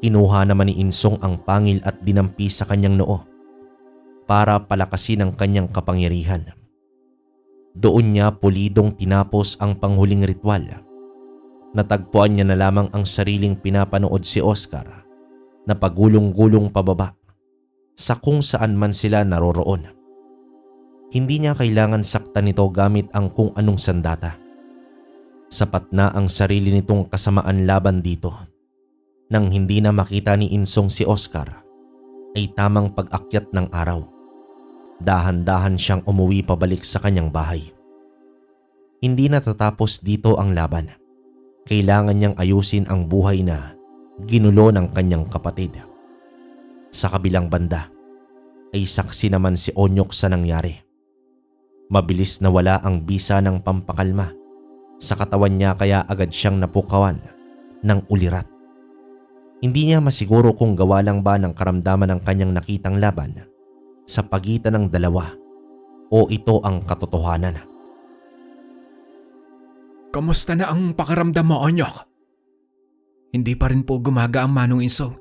Kinuha naman ni Insong ang pangil at dinampi sa kanyang noo para palakasin ang kanyang kapangyarihan. Doon niya pulidong tinapos ang panghuling ritual. Natagpuan niya na lamang ang sariling pinapanood si Oscar na pagulong-gulong pababa sa kung saan man sila naroroon. Hindi niya kailangan saktan nito gamit ang kung anong sandata. Sapat na ang sarili nitong kasamaan laban dito. Nang hindi na makita ni Insong si Oscar, ay tamang pag-akyat ng araw. Dahan-dahan siyang umuwi pabalik sa kanyang bahay. Hindi natatapos dito ang laban. Kailangan niyang ayusin ang buhay na ginulo ng kanyang kapatid. Sa kabilang banda, ay saksi naman si Onyok sa nangyari. Mabilis na wala ang bisa ng pampakalma sa katawan niya kaya agad siyang napukawan ng ulirat. Hindi niya masiguro kung gawa lang ba ng karamdaman ng kanyang nakitang laban sa pagitan ng dalawa o ito ang katotohanan. Kamusta na ang pakiramdam mo, Onyok? Hindi pa rin po gumaga ang Manong Insong.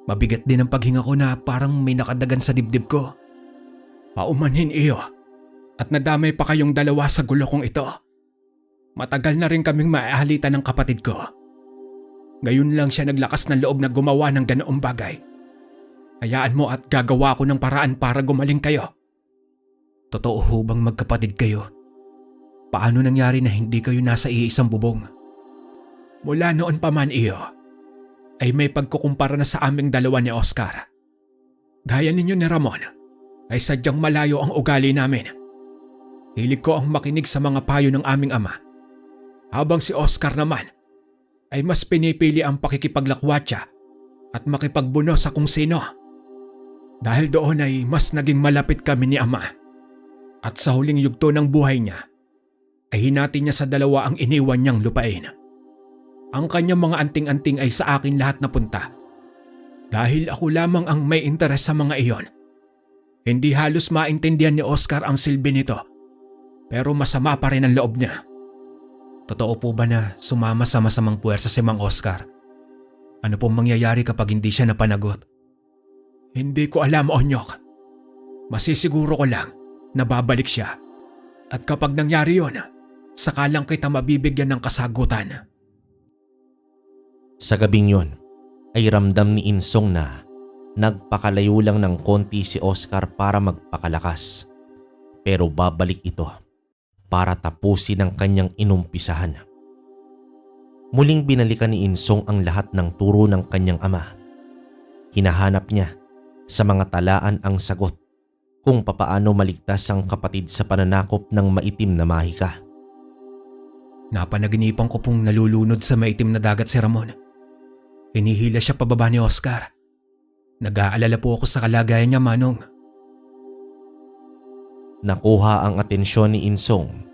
Mabigat din ang paghinga ko na parang may nakadagan sa dibdib ko. Paumanhin iyo at nadamay pa kayong dalawa sa gulo kong ito. Matagal na rin kaming maahalitan ng kapatid ko. Ngayon lang siya naglakas ng loob na gumawa ng ganoong bagay. Hayaan mo at gagawa ko ng paraan para gumaling kayo. Totoo ho bang magkapatid kayo? Paano nangyari na hindi kayo nasa iisang bubong? Mula noon pa man iyo, ay may pagkukumpara na sa aming dalawa ni Oscar. Gaya ninyo ni Ramon, ay sadyang malayo ang ugali namin. Hilig ko ang makinig sa mga payo ng aming ama. Habang si Oscar naman, ay mas pinipili ang pakikipaglakwatsa at makipagbuno sa kung sino. Dahil doon ay mas naging malapit kami ni ama. At sa huling yugto ng buhay niya, ay hinati niya sa dalawa ang iniwan niyang lupain. Ang kanyang mga anting-anting ay sa akin lahat napunta. Dahil ako lamang ang may interes sa mga iyon. Hindi halos maintindihan ni Oscar ang silbi nito. Pero masama pa rin ang loob niya. Totoo po ba na sumama sa masamang puwersa si Mang Oscar? Ano pong mangyayari kapag hindi siya napanagot? Hindi ko alam, Onyok. Masisiguro ko lang na babalik siya. At kapag nangyari yun, saka lang kita mabibigyan ng kasagutan. Sa gabing yon, ay ramdam ni Insong na nagpakalayo lang ng konti si Oscar para magpakalakas. Pero babalik ito para tapusin ang kanyang inumpisahan. Muling binalikan ni Insong ang lahat ng turo ng kanyang ama. Hinahanap niya sa mga talaan ang sagot kung papaano maligtas ang kapatid sa pananakop ng maitim na mahika. Napanaginipan ko pong nalulunod sa maitim na dagat si Ramon. Hinihila siya pababa ni Oscar. Nag-aalala po ako sa kalagayan niya, Manong. Nakuha ang atensyon ni Insong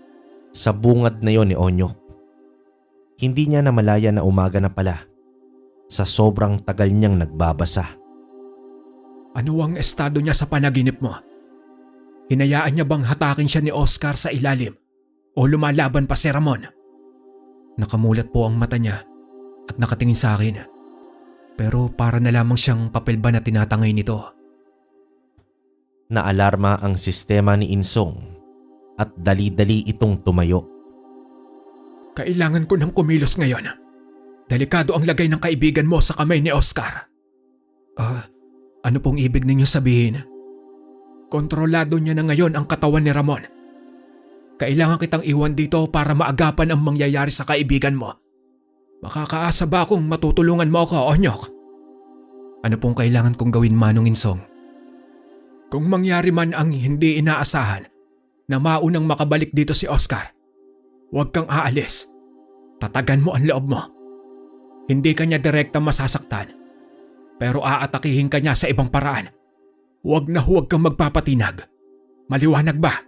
sa bungad na yon ni Onyok. Hindi niya namalaya na umaga na pala sa sobrang tagal niyang nagbabasa. Ano ang estado niya sa panaginip mo? Hinayaan niya bang hatakin siya ni Oscar sa ilalim o lumalaban pa si Ramon? Nakamulat po ang mata niya at nakatingin sa akin. Pero para na lamang siyang papel ba na tinatangay nito. Naalarma ang sistema ni Insong at dali-dali itong tumayo. Kailangan ko ng kumilos ngayon. Delikado ang lagay ng kaibigan mo sa kamay ni Oscar. Ano pong ibig ninyo sabihin? Kontrolado niya na ngayon ang katawan ni Ramon. Kailangan kitang iwan dito para maagapan ang mangyayari sa kaibigan mo. Makakaasa ba akong matutulungan mo ako, Onyok? Ano pong kailangan kong gawin, Manong Insong? Kung mangyari man ang hindi inaasahan na maunang makabalik dito si Oscar, huwag kang aalis. Tatagan mo ang loob mo. Hindi kanya direkta masasaktan, pero aatakihin ka niya sa ibang paraan. Huwag na huwag kang magpapatinag. Maliwanag ba?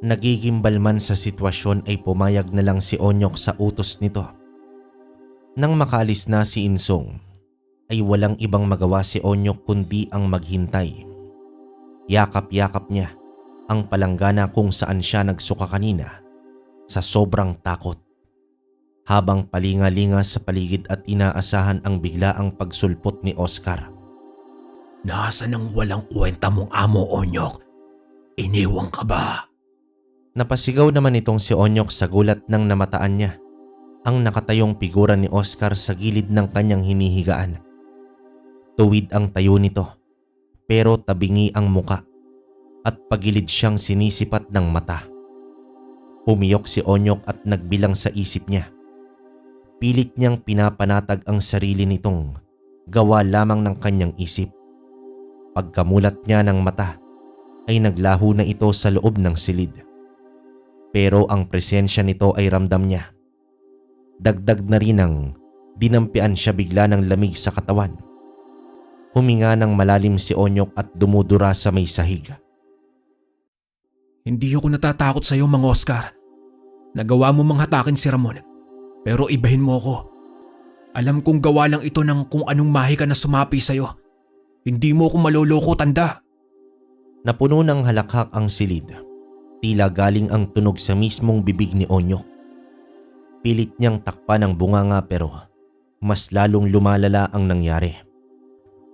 Nagigimbal man sa sitwasyon ay pumayag na lang si Onyok sa utos nito. Nang makaalis na si Insong, ay walang ibang magawa si Onyok kundi ang maghintay. Yakap-yakap niya ang palanggana kung saan siya nagsuka kanina sa sobrang takot. Habang palinga-linga sa paligid at inaasahan ang biglaang pagsulpot ni Oscar. Nasaan ang walang kwenta mong amo, Onyok? Iniwang ka ba? Napasigaw naman itong si Onyok sa gulat nang namataan niya ang nakatayong figura ni Oscar sa gilid ng kanyang hinihigaan. Tuwid ang tayo nito pero tabingi ang muka at pagilid siyang sinisipat ng mata. Pumiyok si Onyok at nagbilang sa isip niya. Pilit niyang pinapanatag ang sarili nitong gawa lamang ng kanyang isip. Pagkamulat niya ng mata ay naglaho na ito sa loob ng silid. Pero ang presensya nito ay ramdam niya. Dagdag na rin ang dinampian siya bigla ng lamig sa katawan. Huminga ng malalim si Onyok at dumudura sa may sahig. Hindi ako natatakot sa iyo, Mang Oscar. Nagawa mo manghatakin si Ramon, pero ibahin mo ako. Alam kong gawa lang ito ng kung anong mahika na sumapi sa iyo. Hindi mo ako maloloko, tanda. Napuno ng halakhak ang silid. Tila galing ang tunog sa mismong bibig ni Onyok. Pilit niyang takpan ang bunganga pero mas lalong lumalala ang nangyari.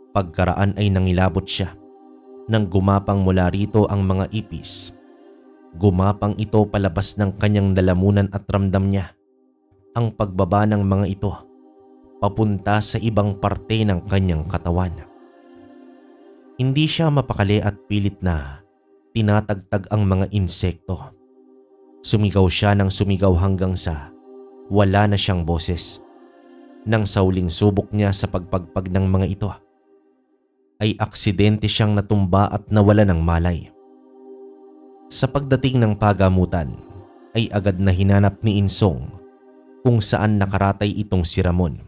Pagkaraan ay nangilabot siya nang gumapang mula rito ang mga ipis. Gumapang ito palabas ng kanyang lalamunan at ramdam niya ang pagbaba ng mga ito papunta sa ibang parte ng kanyang katawan. Hindi siya mapakali at pilit na tinatagtag ang mga insekto. Sumigaw siya ng sumigaw hanggang sa wala na siyang boses. Nang sa huling subok niya sa pagpagpag ng mga ito, ay aksidente siyang natumba at nawala ng malay. Sa pagdating ng pagamutan, ay agad na hinanap ni Insong kung saan nakaratay itong si Ramon.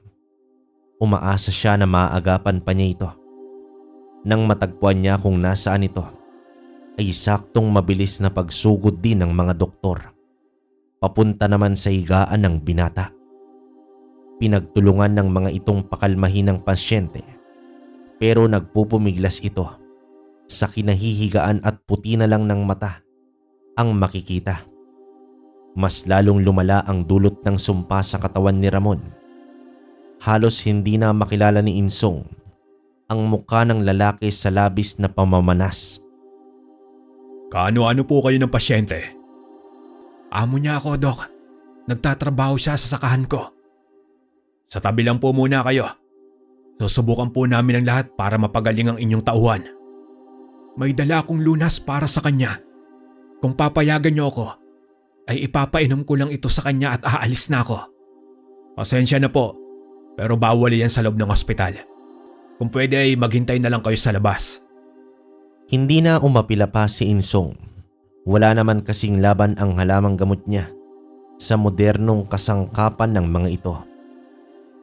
Umaasa siya na maaagapan pa niya ito. Nang matagpuan niya kung nasaan ito, ay saktong mabilis na pagsugod din ng mga doktor. Papunta naman sa higaan ng binata. Pinagtulungan ng mga itong pakalmahin ng pasyente pero nagpupumiglas ito. Sa kinahihigaan at puti na lang ng mata ang makikita. Mas lalong lumala ang dulot ng sumpa sa katawan ni Ramon. Halos hindi na makilala ni Insong ang mukha ng lalaki sa labis na pamamanas. Kaano-ano po kayo ng pasyente? Amo niya ako, Dok. Nagtatrabaho siya sa sakahan ko. Sa tabi lang po muna kayo. Susubukan po namin ang lahat para mapagaling ang inyong tauhan. May dala akong lunas para sa kanya. Kung papayagan niyo ako, ay ipapainom ko lang ito sa kanya at aalis na ako. Pasensya na po, pero bawal yan sa loob ng ospital. Kung pwede ay maghintay na lang kayo sa labas. Hindi na umapila pa si Insong. Wala naman kasing laban ang halamang gamot niya sa modernong kasangkapan ng mga ito.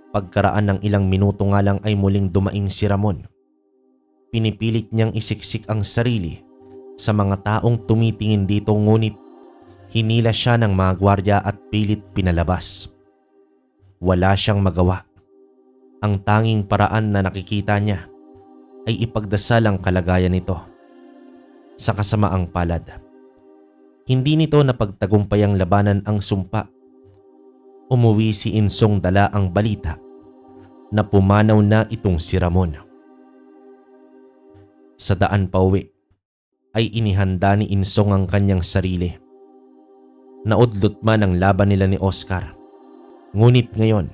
Pagkaraan ng ilang minuto nga lang ay muling dumaing si Ramon. Pinipilit niyang isiksik ang sarili sa mga taong tumitingin dito ngunit hinila siya ng mga gwardiya at pilit pinalabas. Wala siyang magawa. Ang tanging paraan na nakikita niya ay ipagdasal ang kalagayan nito. Sa kasamaang palad, hindi nito napagtagumpay ang labanan ang sumpa. Umuwi si Insong dala ang balita na pumanaw na itong si Ramon. Sa daan pauwi ay inihanda ni Insong ang kanyang sarili. Naudlot man ang laban nila ni Oscar. Ngunit ngayon,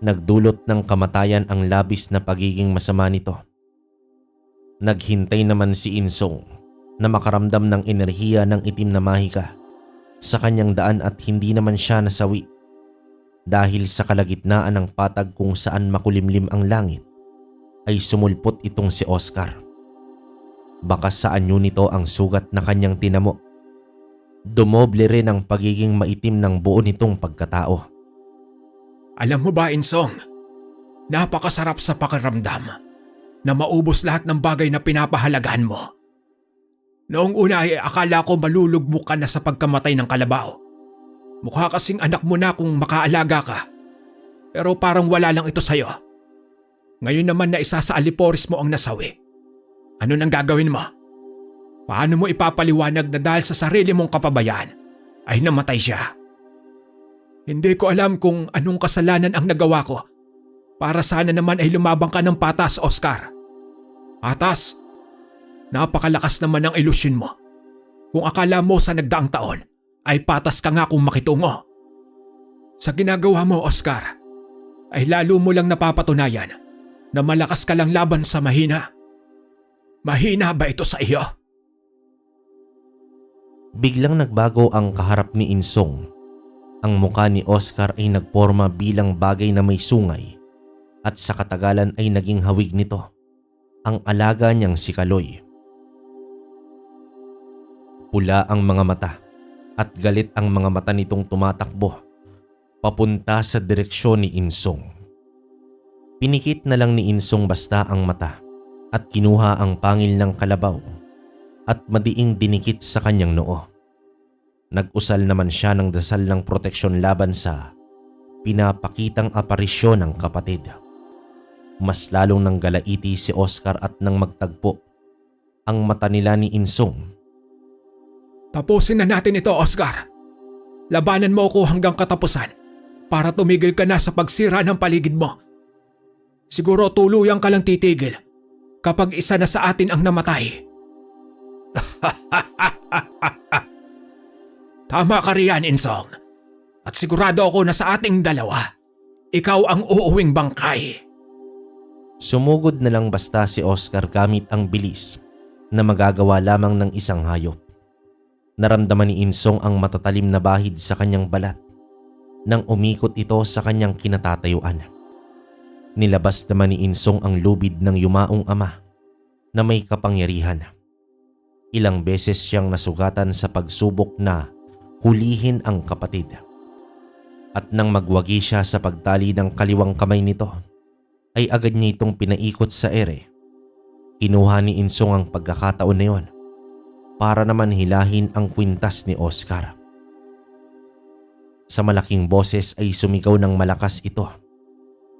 nagdulot ng kamatayan ang labis na pagiging masama nito. Naghintay naman si Insong na makaramdam ng enerhiya ng itim na mahika sa kanyang daan at hindi naman siya nasawi. Dahil sa kalagitnaan ng patag kung saan makulimlim ang langit, ay sumulpot itong si Oscar. Bakas sa anyo nito ang sugat na kanyang tinamo. Dumoble rin ang pagiging maitim ng buo nitong pagkatao. Alam mo ba, Insong? Napakasarap sa pakiramdam na maubos lahat ng bagay na pinapahalagahan mo. Noong una ay akala ko malulugmok ka na sa pagkamatay ng kalabaw. Mukha kasing anak mo na kung makaalaga ka. Pero parang wala lang ito sa'yo. Ngayon naman na isa sa aliporis mo ang nasawi. Ano nang gagawin mo? Paano mo ipapaliwanag na dahil sa sarili mong kapabayaan ay namatay siya? Hindi ko alam kung anong kasalanan ang nagawa ko. Para sana naman ay lumabang ka ng patas, Oscar. Patas? Napakalakas naman ang ilusyon mo. Kung akala mo sa nagdaang taon ay patas ka nga kung makitungo. Sa ginagawa mo, Oscar, ay lalo mo lang napapatunayan na malakas ka lang laban sa mahina. Mahina ba ito sa iyo? Biglang nagbago ang kaharap ni Insong. Ang mukha ni Oscar ay nagporma bilang bagay na may sungay at sa katagalan ay naging hawig nito ang alaga niyang si Kaloy. Pula ang mga mata at galit ang mga mata nitong tumatakbo papunta sa direksyon ni Insong. Pinikit na lang ni Insong basta ang mata at kinuha ang pangil ng kalabaw at madiing dinikit sa kanyang noo. Nag-usal naman siya ng dasal ng proteksyon laban sa pinapakitang aparisyon ng kapatid. Mas lalong nang galaiti si Oscar at nang magtagpo ang mata nila ni Insong. Tapusin na natin ito, Oscar. Labanan mo ako hanggang katapusan para tumigil ka na sa pagsira ng paligid mo. Siguro tuluyang ka lang titigil kapag isa na sa atin ang namatay. Tama ka riyan, Insong. At sigurado ako na sa ating dalawa, ikaw ang uuwing bangkay. Sumugod na lang basta si Oscar gamit ang bilis na magagawa lamang ng isang hayop. Naramdaman ni Insong ang matatalim na bahid sa kanyang balat nang umikot ito sa kanyang kinatatayuan. Nilabas naman ni Insong ang lubid ng yumaong ama na may kapangyarihan. Ilang beses siyang nasugatan sa pagsubok na hulihin ang kapatid. At nang magwagi siya sa pagtali ng kaliwang kamay nito, ay agad niya itong pinaikot sa ere. Kinuha ni Insong ang pagkakataon na yon para naman hilahin ang kwintas ni Oscar. Sa malaking boses ay sumigaw ng malakas ito,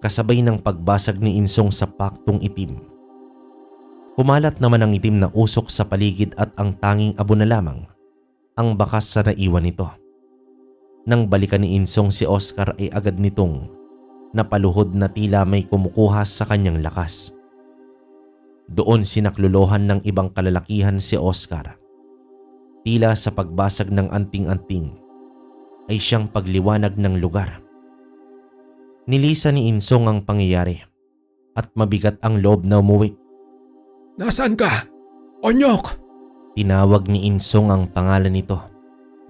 kasabay ng pagbasag ni Insong sa paktong itim. Kumalat naman ang itim na usok sa paligid at ang tanging abo na lamang ang bakas sa naiwan nito. Nang balikan ni Insong si Oscar ay agad nitong napaluhod na tila may kumukuha sa kanyang lakas. Doon sinaklolohan ng ibang kalalakihan si Oscar. Tila sa pagbasag ng anting-anting ay siyang pagliwanag ng lugar. Nilisa ni Insong ang pangyayari at mabigat ang loob na umuwi. Nasaan ka? Onyok! Tinawag ni Insong ang pangalan nito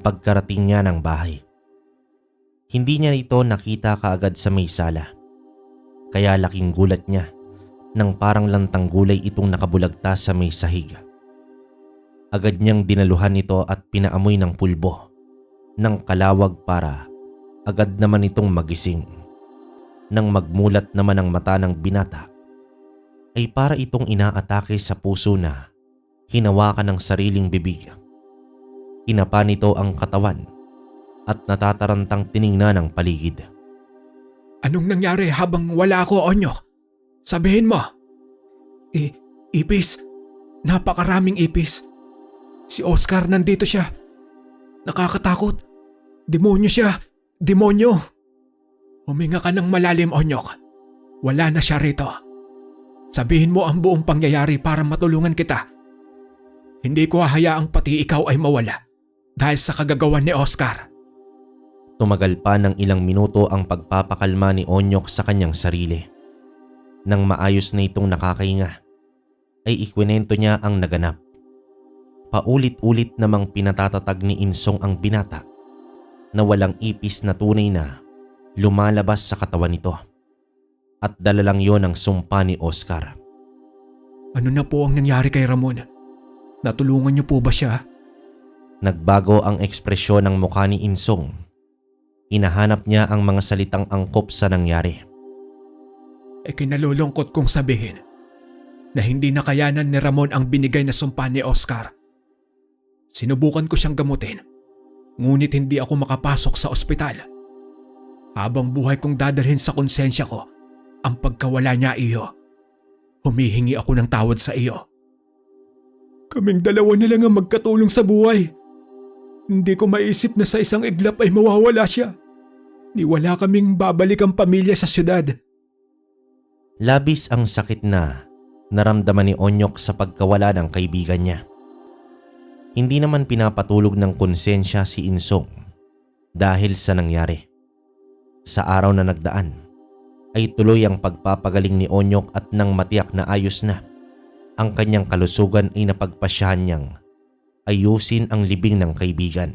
pagkarating niya ng bahay. Hindi niya ito nakita kaagad sa may sala. Kaya laking gulat niya nang parang lantang gulay itong nakabulagta sa may sahig. Agad niyang dinaluhan ito at pinaamoy ng pulbo ng kalawag para agad naman itong magising. Nang magmulat naman ang mata ng binata, ay para itong inaatake sa puso na hinawakan ng sariling bibig. Tinapa nito ang katawan at natatarantang tiningnan ang paligid. Anong nangyari habang wala ako, Onyok? Sabihin mo. Ipis. Napakaraming ipis. Si Oscar nandito siya. Nakakatakot. Demonyo siya. Demonyo. Huminga ka ng malalim, Onyok. Wala na siya rito. Sabihin mo ang buong pangyayari para matulungan kita. Hindi ko hahayaang pati ikaw ay mawala dahil sa kagagawan ni Oscar. Tumagal pa ng ilang minuto ang pagpapakalma ni Onyok sa kanyang sarili. Nang maayos na itong nakakahinga, ay ikwinento niya ang naganap. Paulit-ulit namang pinatatatag ni Insong ang binata na walang ipis na tunay na lumalabas sa katawan nito. At dala lang yon ang sumpa ni Oscar. Ano na po ang nangyari kay Ramon? Natulungan niyo po ba siya? Nagbago ang ekspresyon ng mukha ni Insong. Hinahanap niya ang mga salitang angkop sa nangyari. Kinalulungkot kong sabihin na hindi nakayanan ni Ramon ang binigay na sumpa ni Oscar. Sinubukan ko siyang gamutin, ngunit hindi ako makapasok sa ospital. Habang buhay kong dadalhin sa konsensya ko ang pagkawala niya, iyo. Humihingi ako ng tawad sa iyo. Kaming dalawa na lang ang magkatulong sa buhay. Hindi ko maisip na sa isang iglap ay mawawala siya. Niwala kaming babalik ang pamilya sa syudad. Labis ang sakit na naramdaman ni Onyok sa pagkawala ng kaibigan niya. Hindi naman pinapatulog ng konsensya si Insong dahil sa nangyari. Sa araw na nagdaan ay tuloy ang pagpapagaling ni Onyok at nang matiyak na ayos na ang kanyang kalusugan ay napagpasyahan niyang ayusin ang libing ng kaibigan.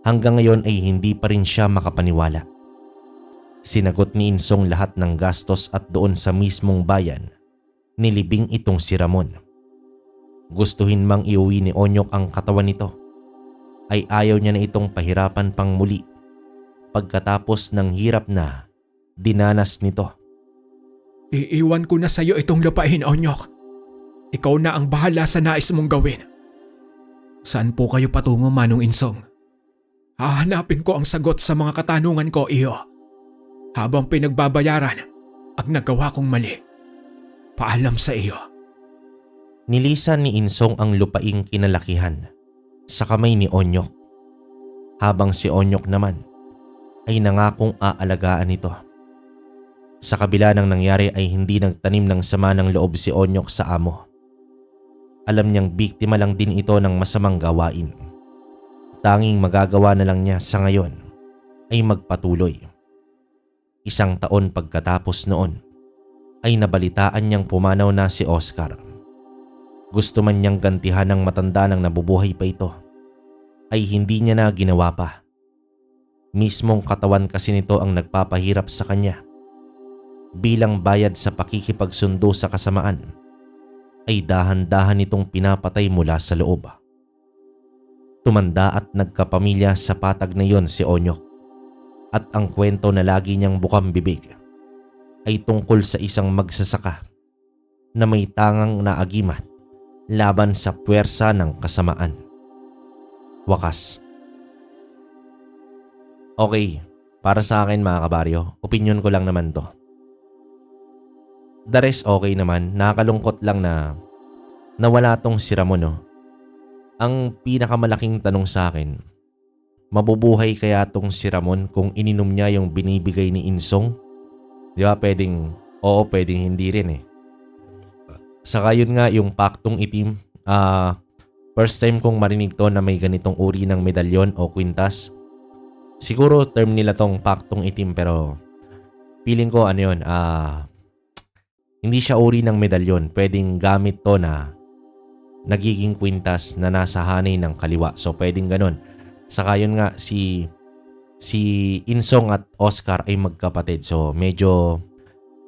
Hanggang ngayon ay hindi pa rin siya makapaniwala. Sinagot ni Insong lahat ng gastos at doon sa mismong bayan nilibing itong si Ramon. Gustuhin mang iuwi ni Onyok ang katawan nito, ay ayaw niya na itong pahirapan pang muli pagkatapos ng hirap na dinanas nito. Iiwan ko na sa iyo itong lupain, Onyok. Ikaw na ang bahala sa nais mong gawin. Saan po kayo patungo, Manong Insong? Hahanapin ko ang sagot sa mga katanungan ko, iyo. Habang pinagbabayaran ang nagawa kong mali. Paalam sa iyo. Nilisan ni Insong ang lupaing kinalakihan sa kamay ni Onyok, habang si Onyok naman ay nangakong aalagaan ito. Sa kabila ng nangyari ay hindi nagtanim ng sama ng loob si Onyok sa amo. Alam niyang biktima lang din ito ng masamang gawain. Tanging magagawa na lang niya sa ngayon ay magpatuloy. 1 taon pagkatapos noon ay nabalitaan niyang pumanaw na si Oscar. Gusto man niyang gantihan ng matanda ng nabubuhay pa ito, ay hindi niya na ginawa pa. Mismong katawan kasi nito ang nagpapahirap sa kanya. Bilang bayad sa pakikipagsundo sa kasamaan, ay dahan-dahan itong pinapatay mula sa loob. Tumanda at nagkapamilya sa patag na yon si Onyok, at ang kwento na lagi niyang bukang bibig ay tungkol sa isang magsasaka na may tangang naagimat laban sa puwersa ng kasamaan. Wakas. Okay, para sa akin mga kabaryo, opinion ko lang naman to. The rest okay naman, nakakalungkot lang na nawala tong si Ramon, no? Ang pinakamalaking tanong sa akin, mabubuhay kaya tong si Ramon kung ininom niya yung binibigay ni Insong? Di ba pwedeng oo, pwedeng hindi rin eh. Saka yun nga yung paktong itim, first time kong marinig to na may ganitong uri ng medalyon o kwintas. Siguro term nila tong paktong itim pero feeling ko ano yun, hindi siya uri ng medalyon. Pwedeng gamit to na nagiging kwintas na nasa hanay ng kaliwa. So pwedeng ganun. Saka yun nga si Insong at Oscar ay magkapatid. So medyo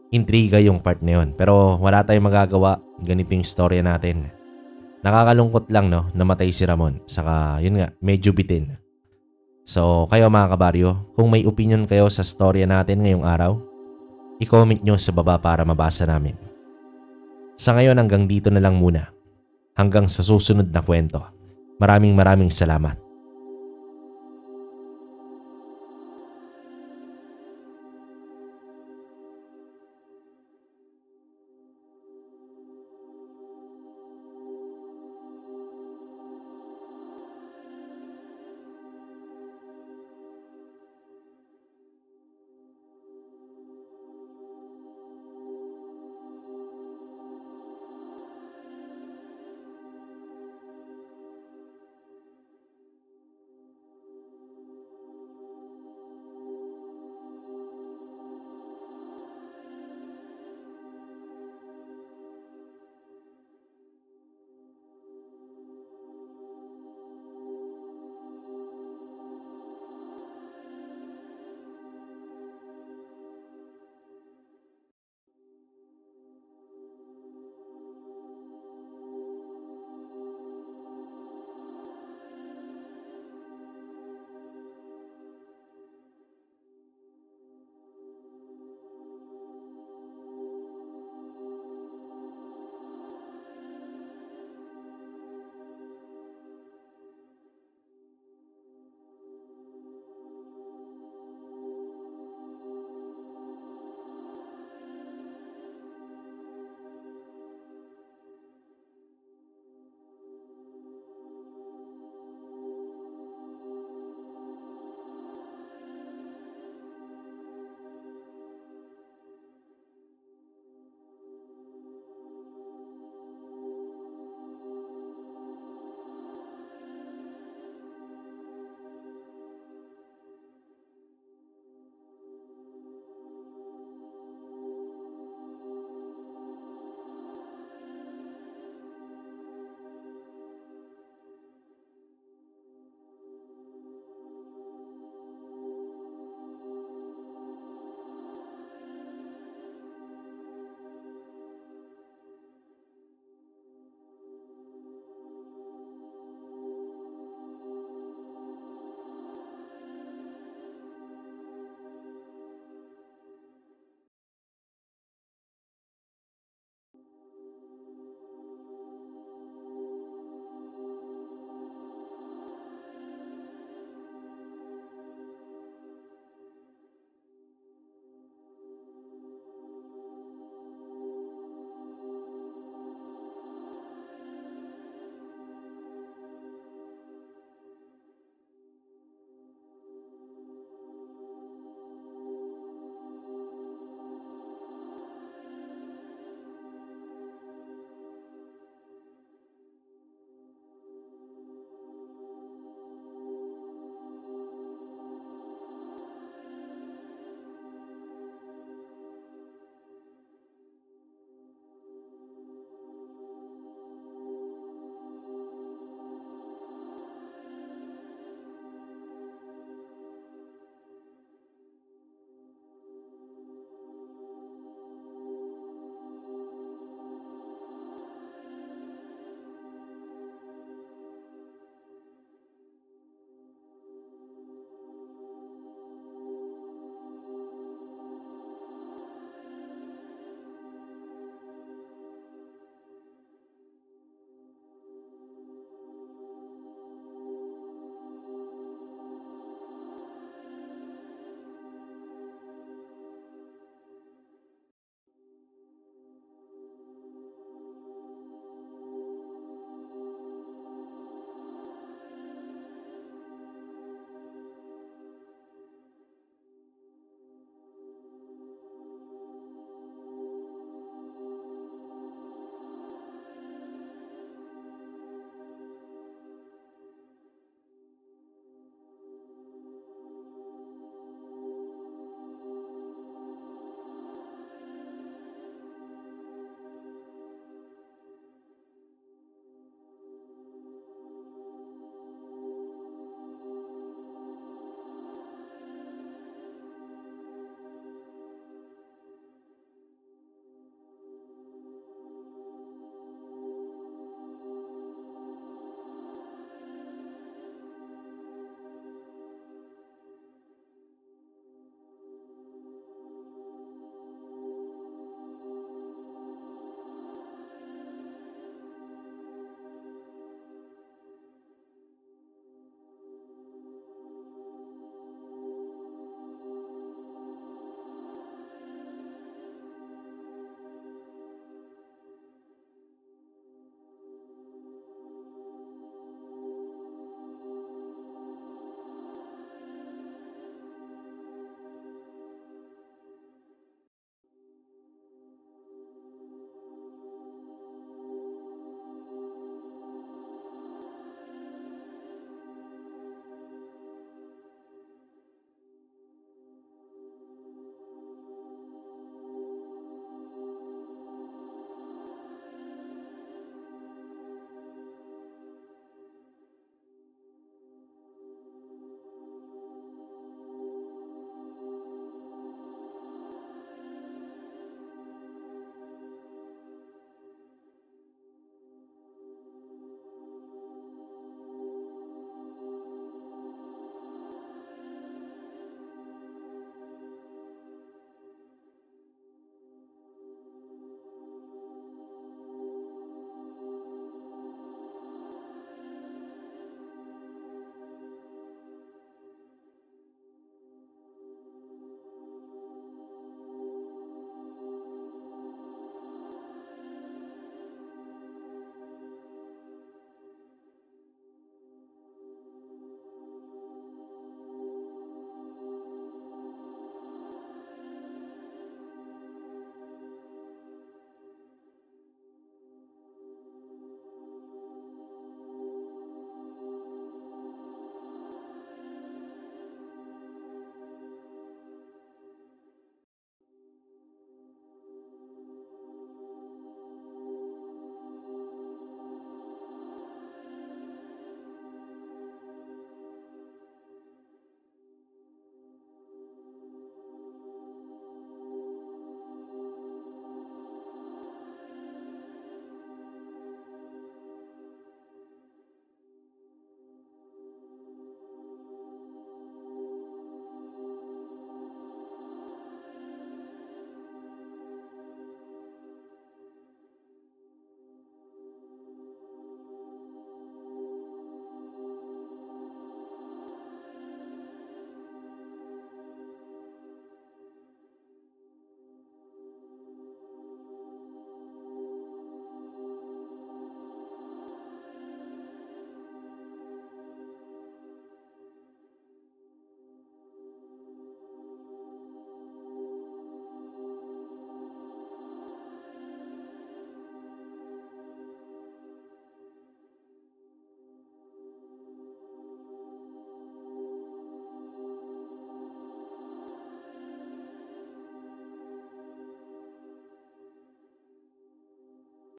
intriga yung part na yun. Pero wala tayong magagawa. Ganito yung storya natin. Nakakalungkot lang no, namatay si Ramon. Saka yun nga, medyo bitin. So kayo mga kabaryo, kung may opinion kayo sa storya natin ngayong araw, i-comment nyo sa baba para mabasa namin. Sa ngayon hanggang dito na lang muna. Hanggang sa susunod na kwento. Maraming salamat.